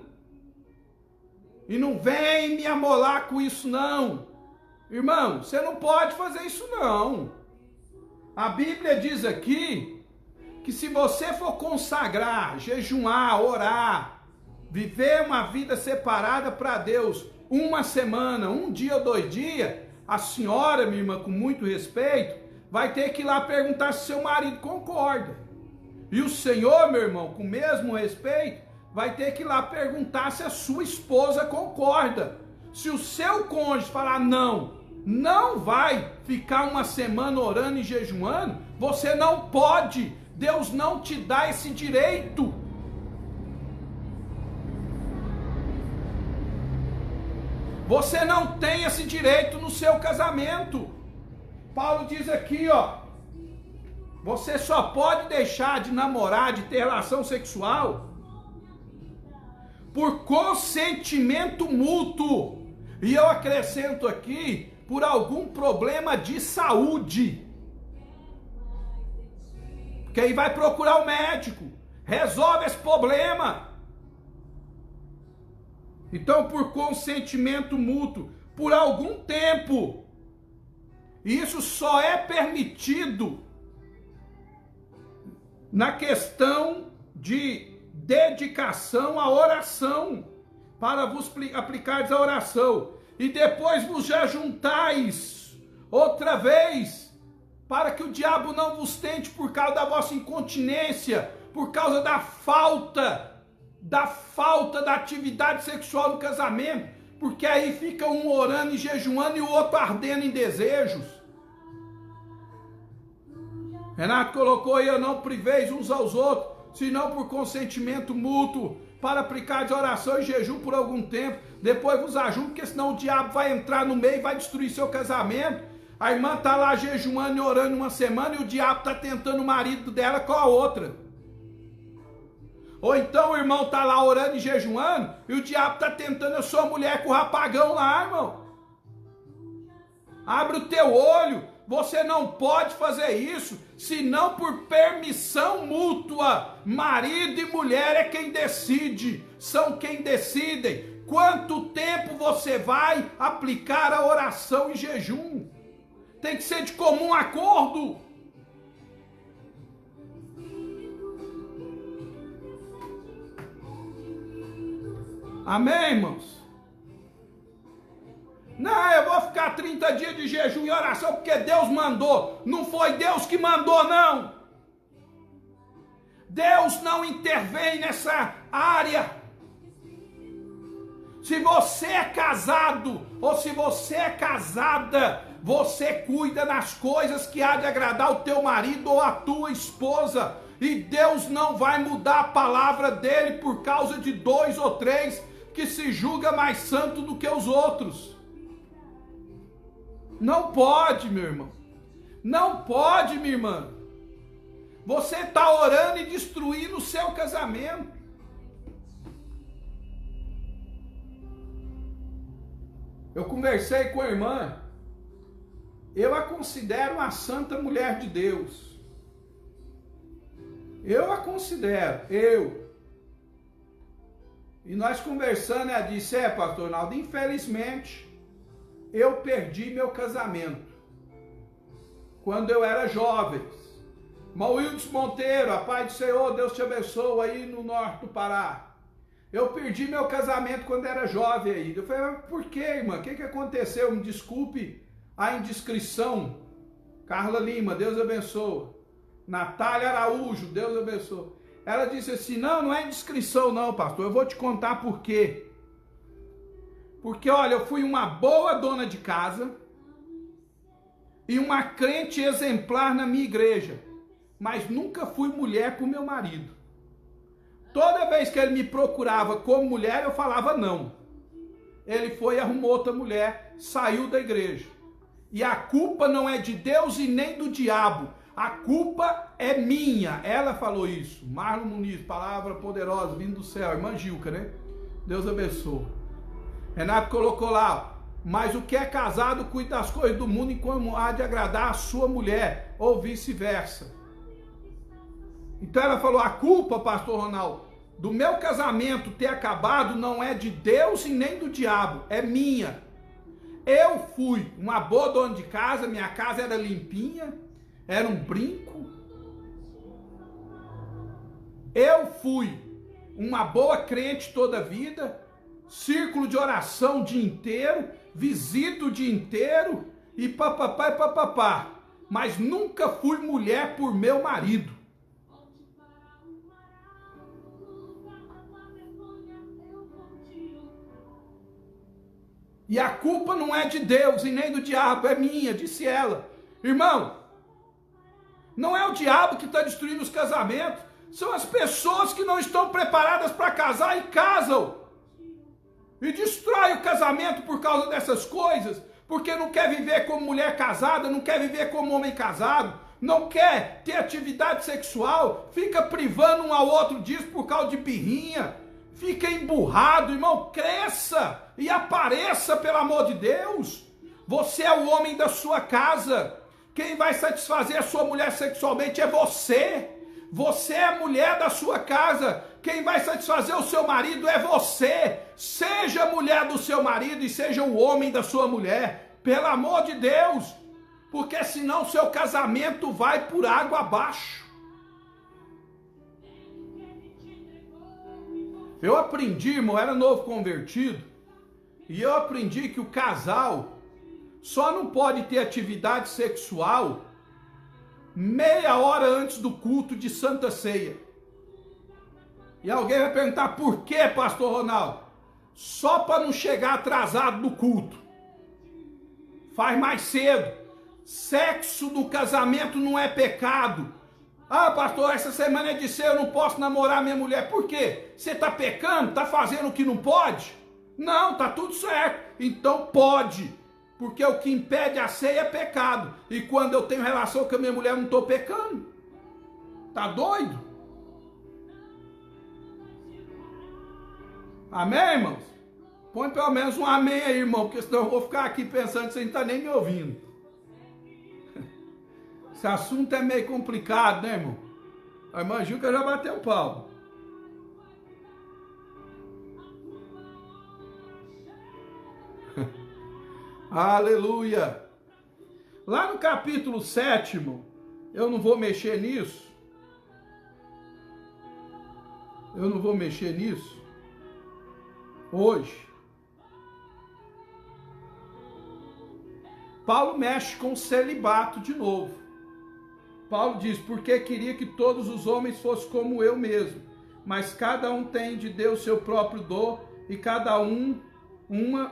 E não vem me amolar com isso, não. Irmão, você não pode fazer isso, não. A Bíblia diz aqui que se você for consagrar, jejuar, orar, viver uma vida separada para Deus, uma semana, um dia ou 2 dias, a senhora, minha irmã, com muito respeito, vai ter que ir lá perguntar se seu marido concorda. E o Senhor, meu irmão, com o mesmo respeito, vai ter que ir lá perguntar se a sua esposa concorda. Se o seu cônjuge falar não vai ficar uma semana orando e jejuando, você não pode. Deus não te dá esse direito. Você não tem esse direito no seu casamento. Paulo diz aqui, ó, você só pode deixar de namorar, de ter relação sexual por consentimento mútuo. E eu acrescento aqui, por algum problema de saúde. Porque aí vai procurar o médico, resolve esse problema. Então, por consentimento mútuo, por algum tempo. E isso só é permitido na questão de dedicação à oração, para vos aplicares a oração. E depois vos já juntais outra vez, para que o diabo não vos tente por causa da vossa incontinência, por causa da falta da atividade sexual no casamento, porque aí fica um orando e jejuando e o outro ardendo em desejos. Renato colocou aí, não priveis uns aos outros, senão por consentimento mútuo, para aplicar de oração e jejum por algum tempo, depois vos ajunto, porque senão o diabo vai entrar no meio e vai destruir seu casamento. A irmã está lá jejuando e orando uma semana e o diabo está tentando o marido dela com a outra. Ou então o irmão está lá orando e jejuando e o diabo está tentando a sua mulher com o rapagão lá, irmão. Abre o teu olho, você não pode fazer isso, senão por permissão mútua. Marido e mulher é quem decide, são quem decidem quanto tempo você vai aplicar a oração e jejum. Tem que ser de comum acordo. Amém, irmãos? Não, eu vou ficar 30 dias de jejum e oração porque Deus mandou. Não foi Deus que mandou, não. Deus não intervém nessa área. Se você é casado ou se você é casada, você cuida das coisas que há de agradar o teu marido ou a tua esposa. E Deus não vai mudar a palavra dele por causa de 2 ou 3 que se julga mais santo do que os outros. Não pode, meu irmão. Não pode, minha irmã. Você está orando e destruindo o seu casamento. Eu conversei com a irmã. Eu a considero uma santa mulher de Deus. Eu a considero, E nós conversando, ela disse, pastor Naldo, infelizmente, eu perdi meu casamento. quando eu era jovem. Mauildes Monteiro, a paz do Senhor, Deus te abençoe aí no norte do Pará. Eu perdi meu casamento quando era jovem aí. Eu falei, mas por que, irmã? O que aconteceu? Me desculpe a indiscrição. Carla Lima, Deus abençoe. Natália Araújo, Deus abençoe. Ela disse assim, não é indiscrição não, pastor. Eu vou te contar por quê. Porque, olha, eu fui uma boa dona de casa e uma crente exemplar na minha igreja, mas nunca fui mulher para o meu marido. Toda vez que ele me procurava como mulher, eu falava não. Ele foi e arrumou outra mulher, saiu da igreja. E a culpa não é de Deus e nem do diabo. A culpa é minha. Ela falou isso. Marlon Muniz, palavra poderosa, vindo do céu. Irmã Gilca, né? Deus abençoe. Renato colocou lá, mas o que é casado cuida das coisas do mundo enquanto há de agradar a sua mulher, ou vice-versa. Então ela falou, a culpa, pastor Ronaldo, do meu casamento ter acabado não é de Deus e nem do diabo, é minha. Eu fui uma boa dona de casa, minha casa era limpinha, era um brinco. Eu fui uma boa crente toda a vida, círculo de oração o dia inteiro, visita o dia inteiro e papapá e papapá. Mas nunca fui mulher por meu marido. E a culpa não é de Deus e nem do diabo, é minha, disse ela. Irmão, não é o diabo que está destruindo os casamentos, são as pessoas que não estão preparadas para casar e casam. E destrói o casamento por causa dessas coisas, porque não quer viver como mulher casada, não quer viver como homem casado, não quer ter atividade sexual, fica privando um ao outro disso por causa de birrinha, fica emburrado, irmão, cresça e apareça, pelo amor de Deus. Você é o homem da sua casa, quem vai satisfazer a sua mulher sexualmente é você. Você é a mulher da sua casa, quem vai satisfazer o seu marido é você. Seja a mulher do seu marido e seja o homem da sua mulher, pelo amor de Deus, porque senão seu casamento vai por água abaixo. Eu aprendi, irmão, eu era novo convertido, e eu aprendi que o casal só não pode ter atividade sexual meia hora antes do culto de Santa Ceia. E alguém vai perguntar, por que, pastor Ronaldo? Só para não chegar atrasado no culto. Faz mais cedo. Sexo no casamento não é pecado. Ah, pastor, essa semana é de ceia, eu não posso namorar minha mulher. Por quê? Você está pecando? Está fazendo o que não pode? Não, está tudo certo. Então pode. Porque o que impede a ceia é pecado. E quando eu tenho relação com a minha mulher, eu não estou pecando. Tá doido? Amém, irmãos? Põe pelo menos um amém aí, irmão, porque senão eu vou ficar aqui pensando que você não está nem me ouvindo. Esse assunto é meio complicado, né, irmão? A irmã Gilca já bateu o pau. Aleluia! Lá no capítulo 7, eu não vou mexer nisso. Eu não vou mexer nisso hoje. Paulo mexe com o celibato de novo. Paulo diz, porque queria que todos os homens fossem como eu mesmo, mas cada um tem de Deus seu próprio dom, e cada um uma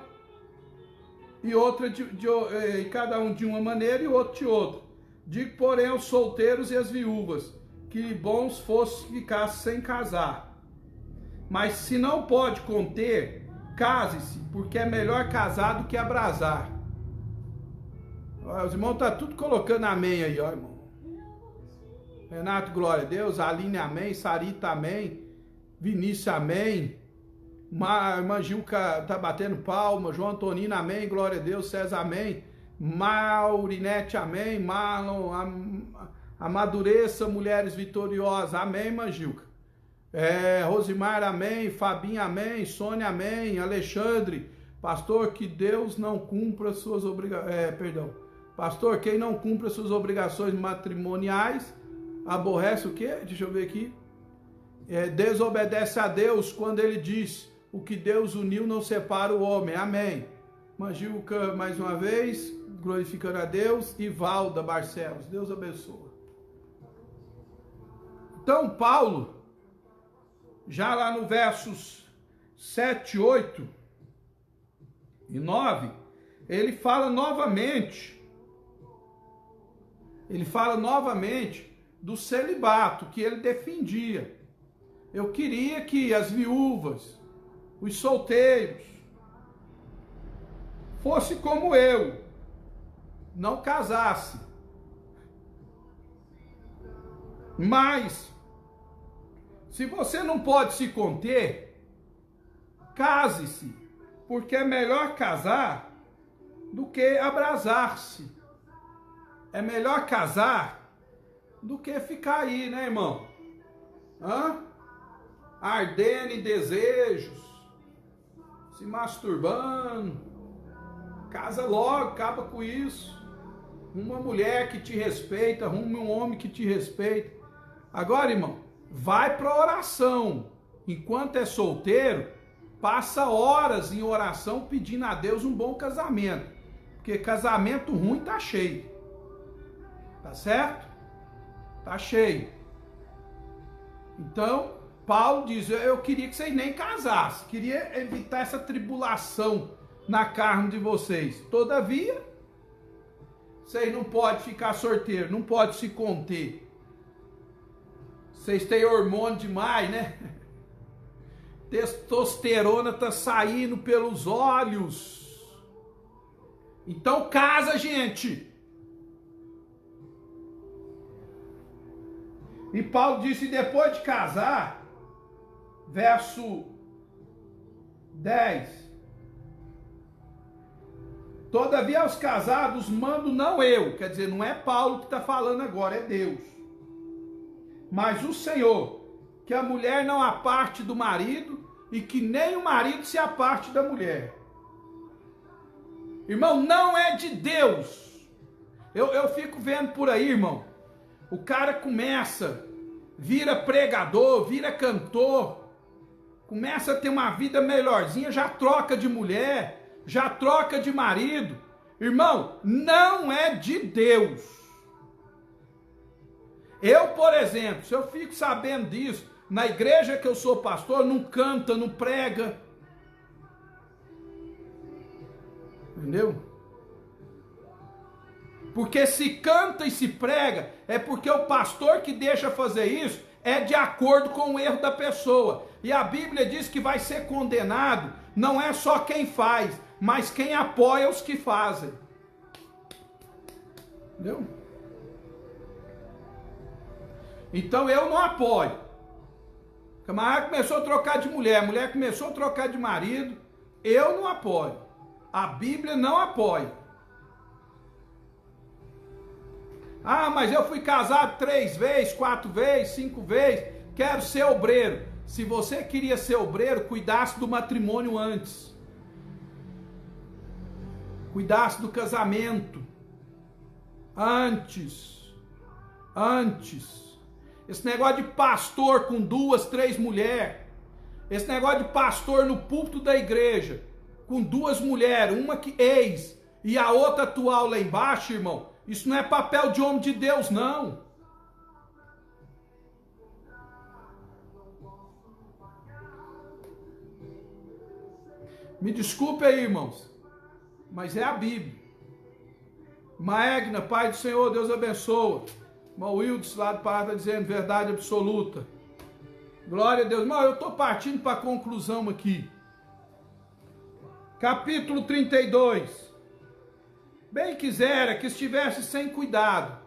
e outra e cada um de uma maneira e outro de outra. Digo, porém, aos solteiros e às viúvas, que bons fosse ficar sem casar. Mas se não pode conter, case-se, porque é melhor casar do que abrasar. Os irmãos estão tudo colocando amém aí, ó, irmão. Renato, glória a Deus. Aline, amém. Sarita, amém. Vinícius, amém. Irmã Gilca está batendo palma. João Antonino, amém. Glória a Deus. César, amém. Maurinete, amém. Marlon, amadureça, mulheres vitoriosas. Amém, irmã Gilca. Rosimar, amém. Fabinho, amém. Sônia, amém. Alexandre, pastor, que Deus não cumpra suas obrigações. Pastor, quem não cumpre as suas obrigações matrimoniais, aborrece o quê? Deixa eu ver aqui. Desobedece a Deus quando ele diz, o que Deus uniu não separa o homem. Amém. Manjuca, mais uma vez, glorificando a Deus. E Valda Barcelos, Deus abençoa. Então, Paulo, já lá no versos 7, 8 e 9, ele fala novamente do celibato que ele defendia. Eu queria que as viúvas, os solteiros, fosse como eu, não casasse. Mas, se você não pode se conter, case-se, porque é melhor casar do que abrasar-se. É melhor casar do que ficar aí, né, irmão? Ardendo em desejos, se masturbando. Casa logo, acaba com isso. Uma mulher que te respeita, arrume um homem que te respeita. Agora, irmão, vai para oração. Enquanto é solteiro, passa horas em oração pedindo a Deus um bom casamento. Porque casamento ruim tá cheio. Tá certo? Tá cheio. Então, Paulo diz, eu queria que vocês nem casassem. Queria evitar essa tribulação na carne de vocês. Todavia, vocês não podem ficar solteiros, não podem se conter. Vocês têm hormônio demais, né? Testosterona tá saindo pelos olhos. Então casa, gente. E Paulo disse, depois de casar, verso 10, todavia aos casados mando não eu, quer dizer, não é Paulo que está falando agora, é Deus, mas o Senhor, que a mulher não aparte do marido e que nem o marido se aparte da mulher. Irmão, não é de Deus. Eu fico vendo por aí, irmão, o cara começa, vira pregador, vira cantor, começa a ter uma vida melhorzinha, já troca de mulher, já troca de marido. Irmão, não é de Deus. Eu, por exemplo, se eu fico sabendo disso, na igreja que eu sou pastor, não canta, não prega. Entendeu? Porque se canta e se prega, é porque o pastor que deixa fazer isso é de acordo com o erro da pessoa. E a Bíblia diz que vai ser condenado, não é só quem faz, mas quem apoia os que fazem. Entendeu? Então eu não apoio. O camarada começou a trocar de mulher, a mulher começou a trocar de marido, eu não apoio. A Bíblia não apoia. Ah, mas eu fui casado 3 vezes, 4 vezes, 5 vezes, quero ser obreiro. Se você queria ser obreiro, cuidasse do matrimônio antes. Cuidasse do casamento. Antes. Esse negócio de pastor com 2, 3 mulheres. Esse negócio de pastor no púlpito da igreja, com 2 mulheres, uma que ex e a outra atual lá embaixo, irmão. Isso não é papel de homem de Deus, não. Me desculpe aí, irmãos, mas é a Bíblia. Magna, Pai do Senhor, Deus abençoa. Irmão Wildes lá do Pará está dizendo verdade absoluta. Glória a Deus. Irmão, eu estou partindo para a conclusão aqui. Capítulo 32. Bem quisera que estivesse sem cuidado.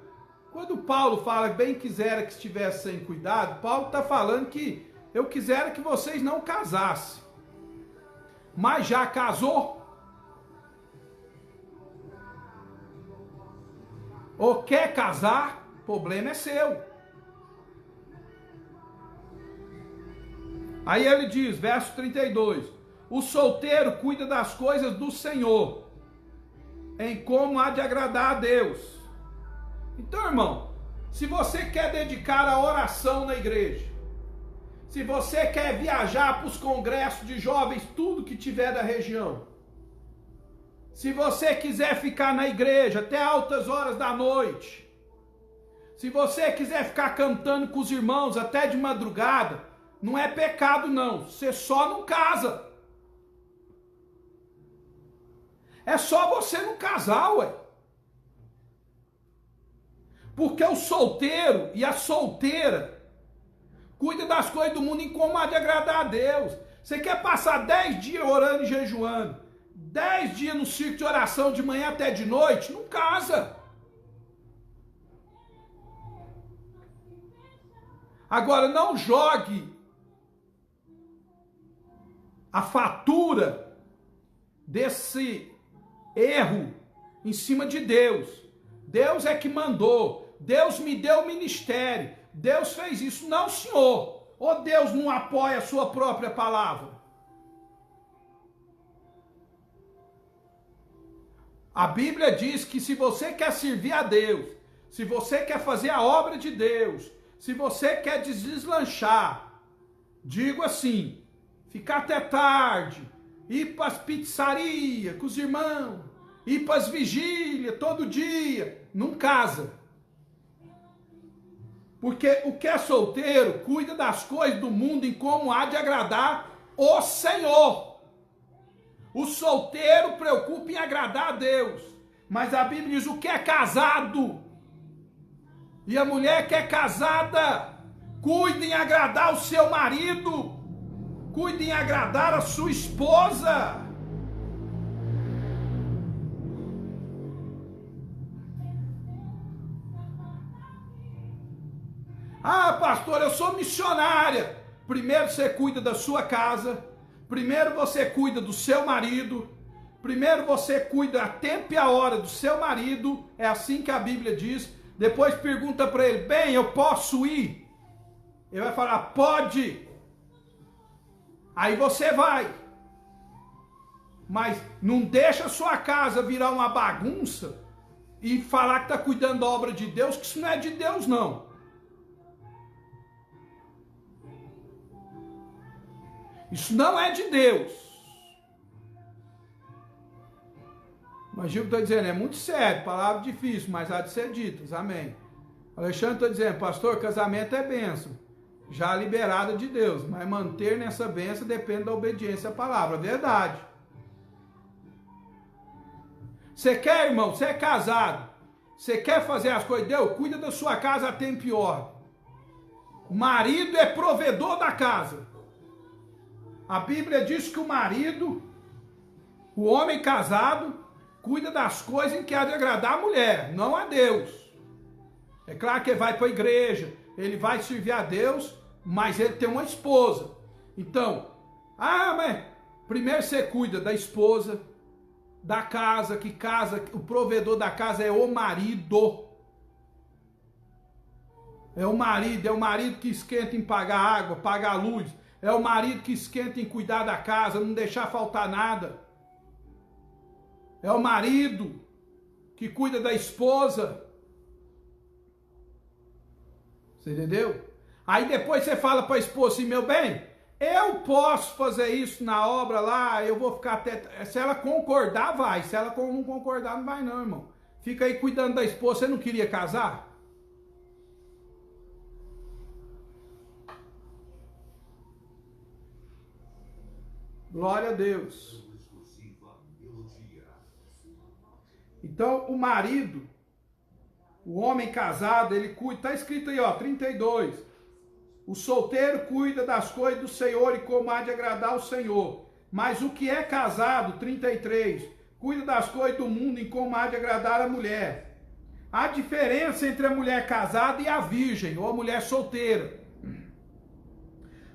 Quando Paulo fala bem quisera que estivesse sem cuidado, Paulo está falando que eu quisera que vocês não casassem. Mas já casou? Ou quer casar? O problema é seu. Aí ele diz, verso 32, o solteiro cuida das coisas do Senhor. em como há de agradar a Deus. Então, irmão, se você quer dedicar a oração na igreja, se você quer viajar para os congressos de jovens, tudo que tiver da região, se você quiser ficar na igreja até altas horas da noite, se você quiser ficar cantando com os irmãos até de madrugada, não é pecado não, você só não casa. É só você não casar, ué. Porque o solteiro e a solteira cuida das coisas do mundo em como há de agradar a Deus. Você quer passar 10 dias orando e jejuando, 10 dias no círculo de oração de manhã até de noite? Não casa. Agora, não jogue a fatura desse erro em cima de Deus. Deus é que mandou. Deus me deu o ministério. Deus fez isso. Não, senhor. Ou Deus não apoia a sua própria palavra? A Bíblia diz que se você quer servir a Deus, se você quer fazer a obra de Deus, se você quer deslanchar, digo assim, ficar até tarde, ir para as pizzarias com os irmãos, ir para as vigílias todo dia, não casa. Porque o que é solteiro cuida das coisas do mundo em como há de agradar o Senhor. O solteiro preocupa em agradar a Deus. Mas a Bíblia diz o que é casado. E a mulher que é casada, cuide em agradar o seu marido. Cuide em agradar a sua esposa. Ah, pastor, eu sou missionária. Primeiro você cuida da sua casa. Primeiro você cuida do seu marido. Primeiro você cuida a tempo e a hora do seu marido. É assim que a Bíblia diz. Depois pergunta para ele, bem, eu posso ir? Ele vai falar, pode. Aí você vai. Mas não deixa a sua casa virar uma bagunça e falar que está cuidando da obra de Deus, que isso não é de Deus, não. Isso não é de Deus. Mas Gil está dizendo, é muito sério, palavra difícil, mas há de ser ditas, amém. Alexandre está dizendo, pastor, casamento é bênção, já liberada de Deus, mas manter nessa bênção depende da obediência à palavra, verdade. Você quer, irmão, você é casado, você quer fazer as coisas de Deus, cuida da sua casa a tempo e hora. O marido é provedor da casa. A Bíblia diz que o marido, o homem casado, cuida das coisas em que há de agradar a mulher, não a Deus. É claro que ele vai para a igreja, ele vai servir a Deus, mas ele tem uma esposa. Então, mas primeiro você cuida da esposa, da casa, o provedor da casa é o marido. É o marido que esquenta em pagar água, pagar luz. É o marido que esquenta em cuidar da casa, não deixar faltar nada. É o marido que cuida da esposa. Você entendeu? Aí depois você fala para a esposa assim, meu bem, eu posso fazer isso na obra lá, eu vou ficar até... Se ela concordar, vai. Se ela não concordar, não vai não, irmão. Fica aí cuidando da esposa. Você não queria casar? Glória a Deus. Então, o marido, o homem casado, ele cuida, está escrito aí, ó, 32. O solteiro cuida das coisas do Senhor e como há de agradar o Senhor. Mas o que é casado, 33, cuida das coisas do mundo e como há de agradar a mulher. Há diferença entre a mulher casada e a virgem, ou a mulher solteira.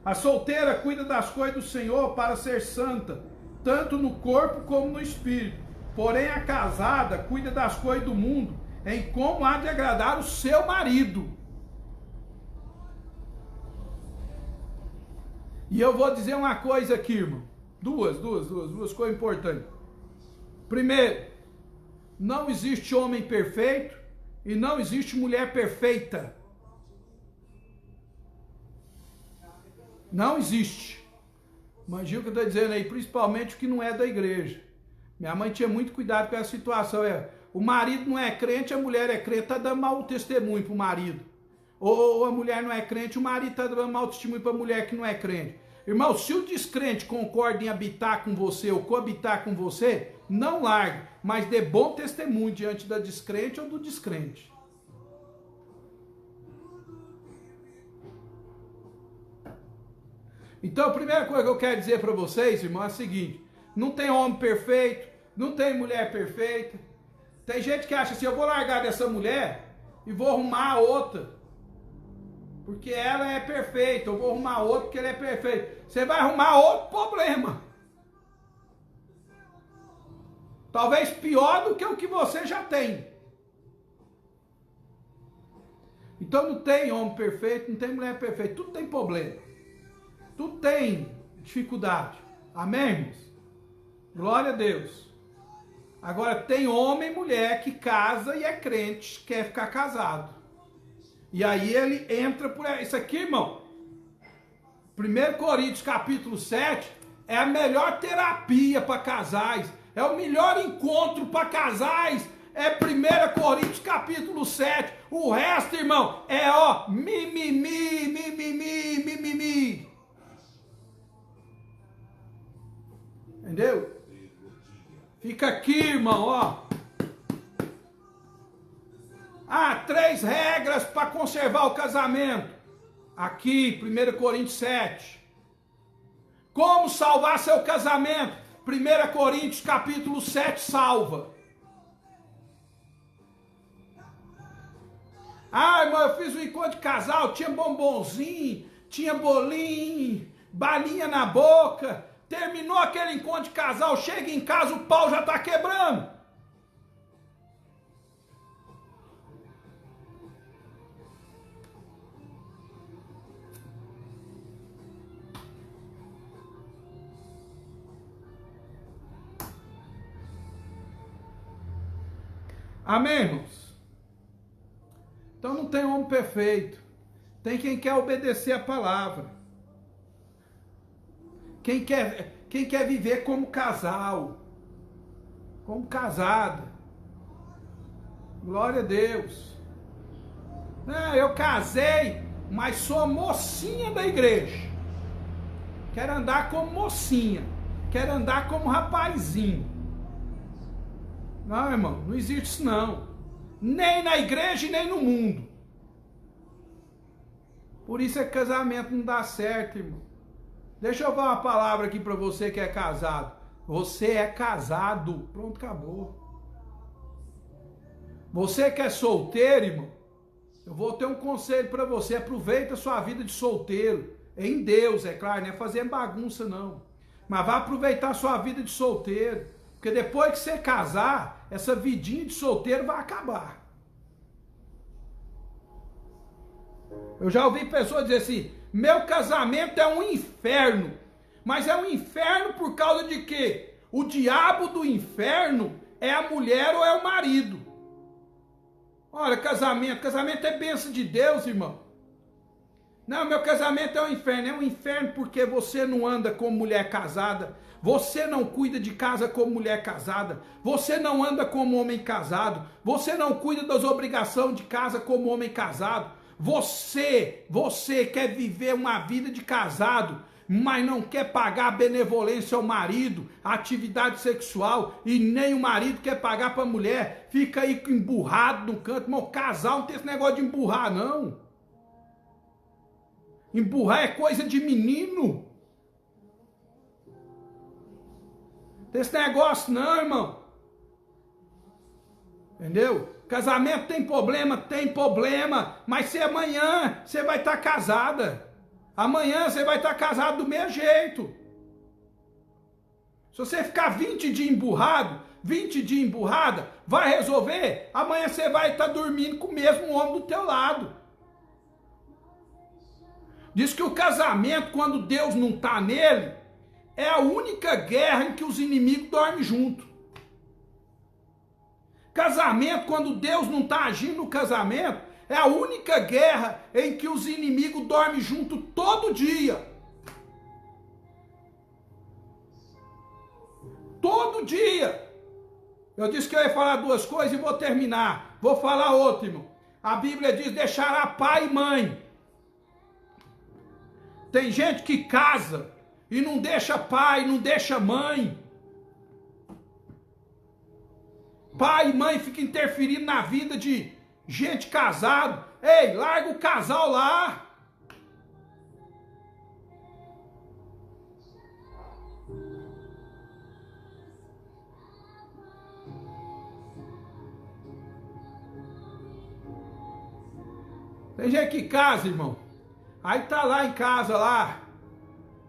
A solteira cuida das coisas do Senhor para ser santa, tanto no corpo como no espírito. Porém, a casada cuida das coisas do mundo, em como há de agradar o seu marido. E eu vou dizer uma coisa aqui, irmão. Duas coisas importantes. Primeiro, não existe homem perfeito e não existe mulher perfeita. Não existe. Imagina o que eu estou dizendo aí, principalmente o que não é da igreja. Minha mãe tinha muito cuidado com essa situação. O marido não é crente, a mulher é crente, está dando mau testemunho para o marido. Ou a mulher não é crente, o marido está dando mau testemunho para a mulher que não é crente. Irmão, se o descrente concorda em habitar com você ou coabitar com você, não largue, mas dê bom testemunho diante da descrente ou do descrente. Então, a primeira coisa que eu quero dizer para vocês, irmão, é a seguinte: não tem homem perfeito, não tem mulher perfeita. Tem gente que acha assim, eu vou largar dessa mulher e vou arrumar outra, porque ela é perfeita, eu vou arrumar outra porque ela é perfeita. Você vai arrumar outro problema. Talvez pior do que o que você já tem. Então não tem homem perfeito, não tem mulher perfeita, tudo tem problema. Tudo tem dificuldade. Amém, irmãos? Glória a Deus. Agora tem homem e mulher que casa e é crente, quer ficar casado. E aí ele entra por isso aqui, irmão. 1 Coríntios capítulo 7 é a melhor terapia para casais. É o melhor encontro para casais. É 1 Coríntios capítulo 7. O resto, irmão, é mimimi, mimimi, mimimi. Entendeu? Fica aqui, irmão, 3 regras para conservar o casamento. Aqui, 1 Coríntios 7. Como salvar seu casamento? 1 Coríntios capítulo 7 salva. Irmão, eu fiz um encontro de casal, tinha bombonzinho, tinha bolinho, balinha na boca. Terminou aquele encontro de casal, chega em casa, o pau já está quebrando. Amém, irmãos? Então não tem homem perfeito. Tem quem quer obedecer a palavra. Quem quer viver como casal. Como casada. Glória a Deus. Eu casei, mas sou mocinha da igreja. Quero andar como mocinha. Quero andar como rapazinho. Não, irmão, não existe isso não. Nem na igreja e nem no mundo. Por isso é que casamento não dá certo, irmão. Deixa eu falar uma palavra aqui para você que é casado. Você é casado. Pronto, acabou. Você que é solteiro, irmão, eu vou ter um conselho para você. Aproveita a sua vida de solteiro. Em Deus, é claro, não é fazer bagunça não. Mas vai aproveitar a sua vida de solteiro. Porque depois que você casar, essa vidinha de solteiro vai acabar. Eu já ouvi pessoas dizer assim, meu casamento é um inferno. Mas é um inferno por causa de quê? O diabo do inferno é a mulher ou é o marido. Olha, casamento é bênção de Deus, irmão. Não, meu casamento é um inferno. É um inferno porque você não anda como mulher casada. Você não cuida de casa como mulher casada. Você não anda como homem casado. Você não cuida das obrigações de casa como homem casado. Você quer viver uma vida de casado, mas não quer pagar a benevolência ao marido, a atividade sexual, e nem o marido quer pagar para a mulher. Fica aí emburrado no canto. Irmão, casal não tem esse negócio de emburrar, não. Emburrar é coisa de menino. Tem esse negócio não, irmão. Entendeu? Casamento tem problema. Mas se amanhã você vai estar casada. Amanhã você vai estar casado do mesmo jeito. Se você ficar 20 dias emburrado, 20 dias emburrada, vai resolver? Amanhã você vai estar dormindo com o mesmo homem do teu lado. Diz que o casamento, quando Deus não está nele, é a única guerra em que os inimigos dormem junto. Casamento, quando Deus não está agindo no casamento, é a única guerra em que os inimigos dormem junto todo dia. Todo dia. Eu disse que eu ia falar duas coisas e vou terminar. Vou falar outra, irmão. A Bíblia diz: deixará pai e mãe. Tem gente que casa e não deixa pai, não deixa mãe. Pai e mãe ficam interferindo na vida de gente casada. Ei, larga o casal lá. Tem gente que casa, irmão. Aí tá lá em casa, lá,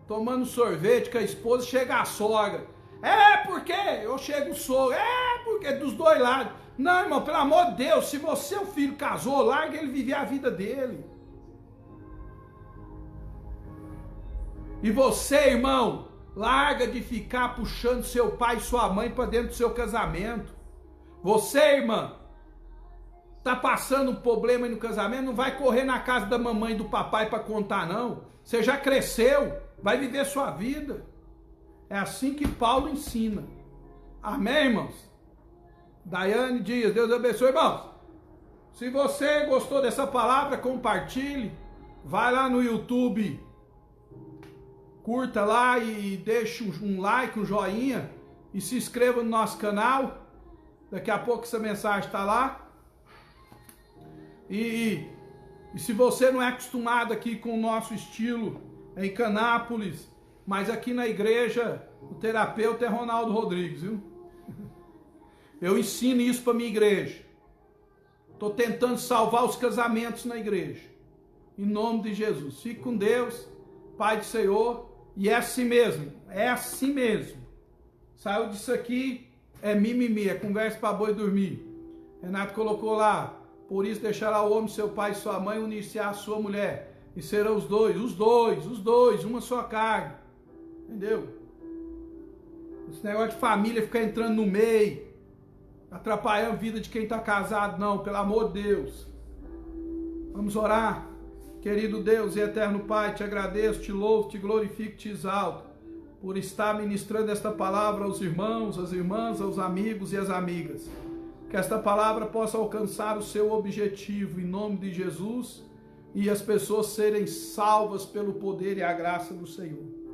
tomando sorvete com a esposa, chega a sogra. É porque eu chego o sogro. É porque dos dois lados. Não, irmão, pelo amor de Deus, se você, o filho, casou, larga ele viver a vida dele. E você, irmão, larga de ficar puxando seu pai e sua mãe para dentro do seu casamento. Você, irmã, tá passando um problema aí no casamento, não vai correr na casa da mamãe e do papai para contar, não. Você já cresceu, vai viver sua vida. É assim que Paulo ensina. Amém, irmãos? Daiane Dias, Deus abençoe, irmãos. Se você gostou dessa palavra, compartilhe. Vai lá no YouTube, curta lá e deixe um like, um joinha. E se inscreva no nosso canal. Daqui a pouco essa mensagem está lá. E se você não é acostumado aqui com o nosso estilo em Canápolis, mas aqui na igreja, o terapeuta é Ronaldo Rodrigues, viu? Eu ensino isso para minha igreja. Estou tentando salvar os casamentos na igreja. Em nome de Jesus. Fique com Deus, Pai do Senhor. E é assim mesmo. É assim mesmo. Saiu disso aqui, é mimimi, é conversa para boi dormir. Renato colocou lá: por isso deixará o homem, seu pai e sua mãe, unir-se à sua mulher. E serão os dois, uma só carne. Entendeu? Esse negócio de família ficar entrando no meio, atrapalhando a vida de quem está casado, não, pelo amor de Deus. Vamos orar. Querido Deus e eterno Pai, te agradeço, te louvo, te glorifico, te exalto, por estar ministrando esta palavra aos irmãos, às irmãs, aos amigos e às amigas. Que esta palavra possa alcançar o seu objetivo, em nome de Jesus, e as pessoas serem salvas pelo poder e a graça do Senhor.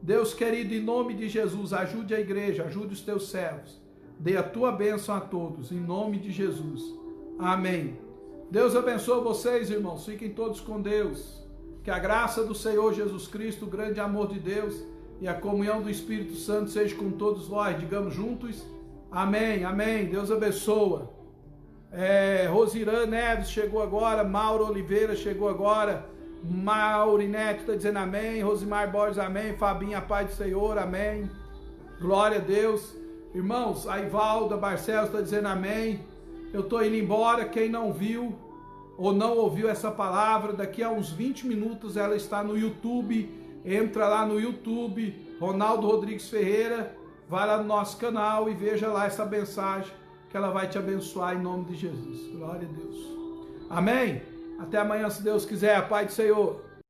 Deus querido, em nome de Jesus, ajude a igreja, ajude os teus servos. Dê a tua bênção a todos, em nome de Jesus. Amém. Deus abençoe vocês, irmãos. Fiquem todos com Deus. Que a graça do Senhor Jesus Cristo, o grande amor de Deus e a comunhão do Espírito Santo seja com todos nós. Digamos juntos: amém, amém. Deus abençoa. Rosirã Neves chegou agora. Mauro Oliveira chegou agora. Maurinete está dizendo amém. Rosimar Borges, amém. Fabinha, paz do Senhor, amém. Glória a Deus. Irmãos, a Ivalda Barcelos está dizendo amém. Eu estou indo embora. Quem não viu ou não ouviu essa palavra, daqui a uns 20 minutos ela está no YouTube. Entra lá no YouTube, Ronaldo Rodrigues Ferreira, vai lá no nosso canal e veja lá essa mensagem, que ela vai te abençoar em nome de Jesus. Glória a Deus. Amém? Até amanhã, se Deus quiser. A paz do Senhor.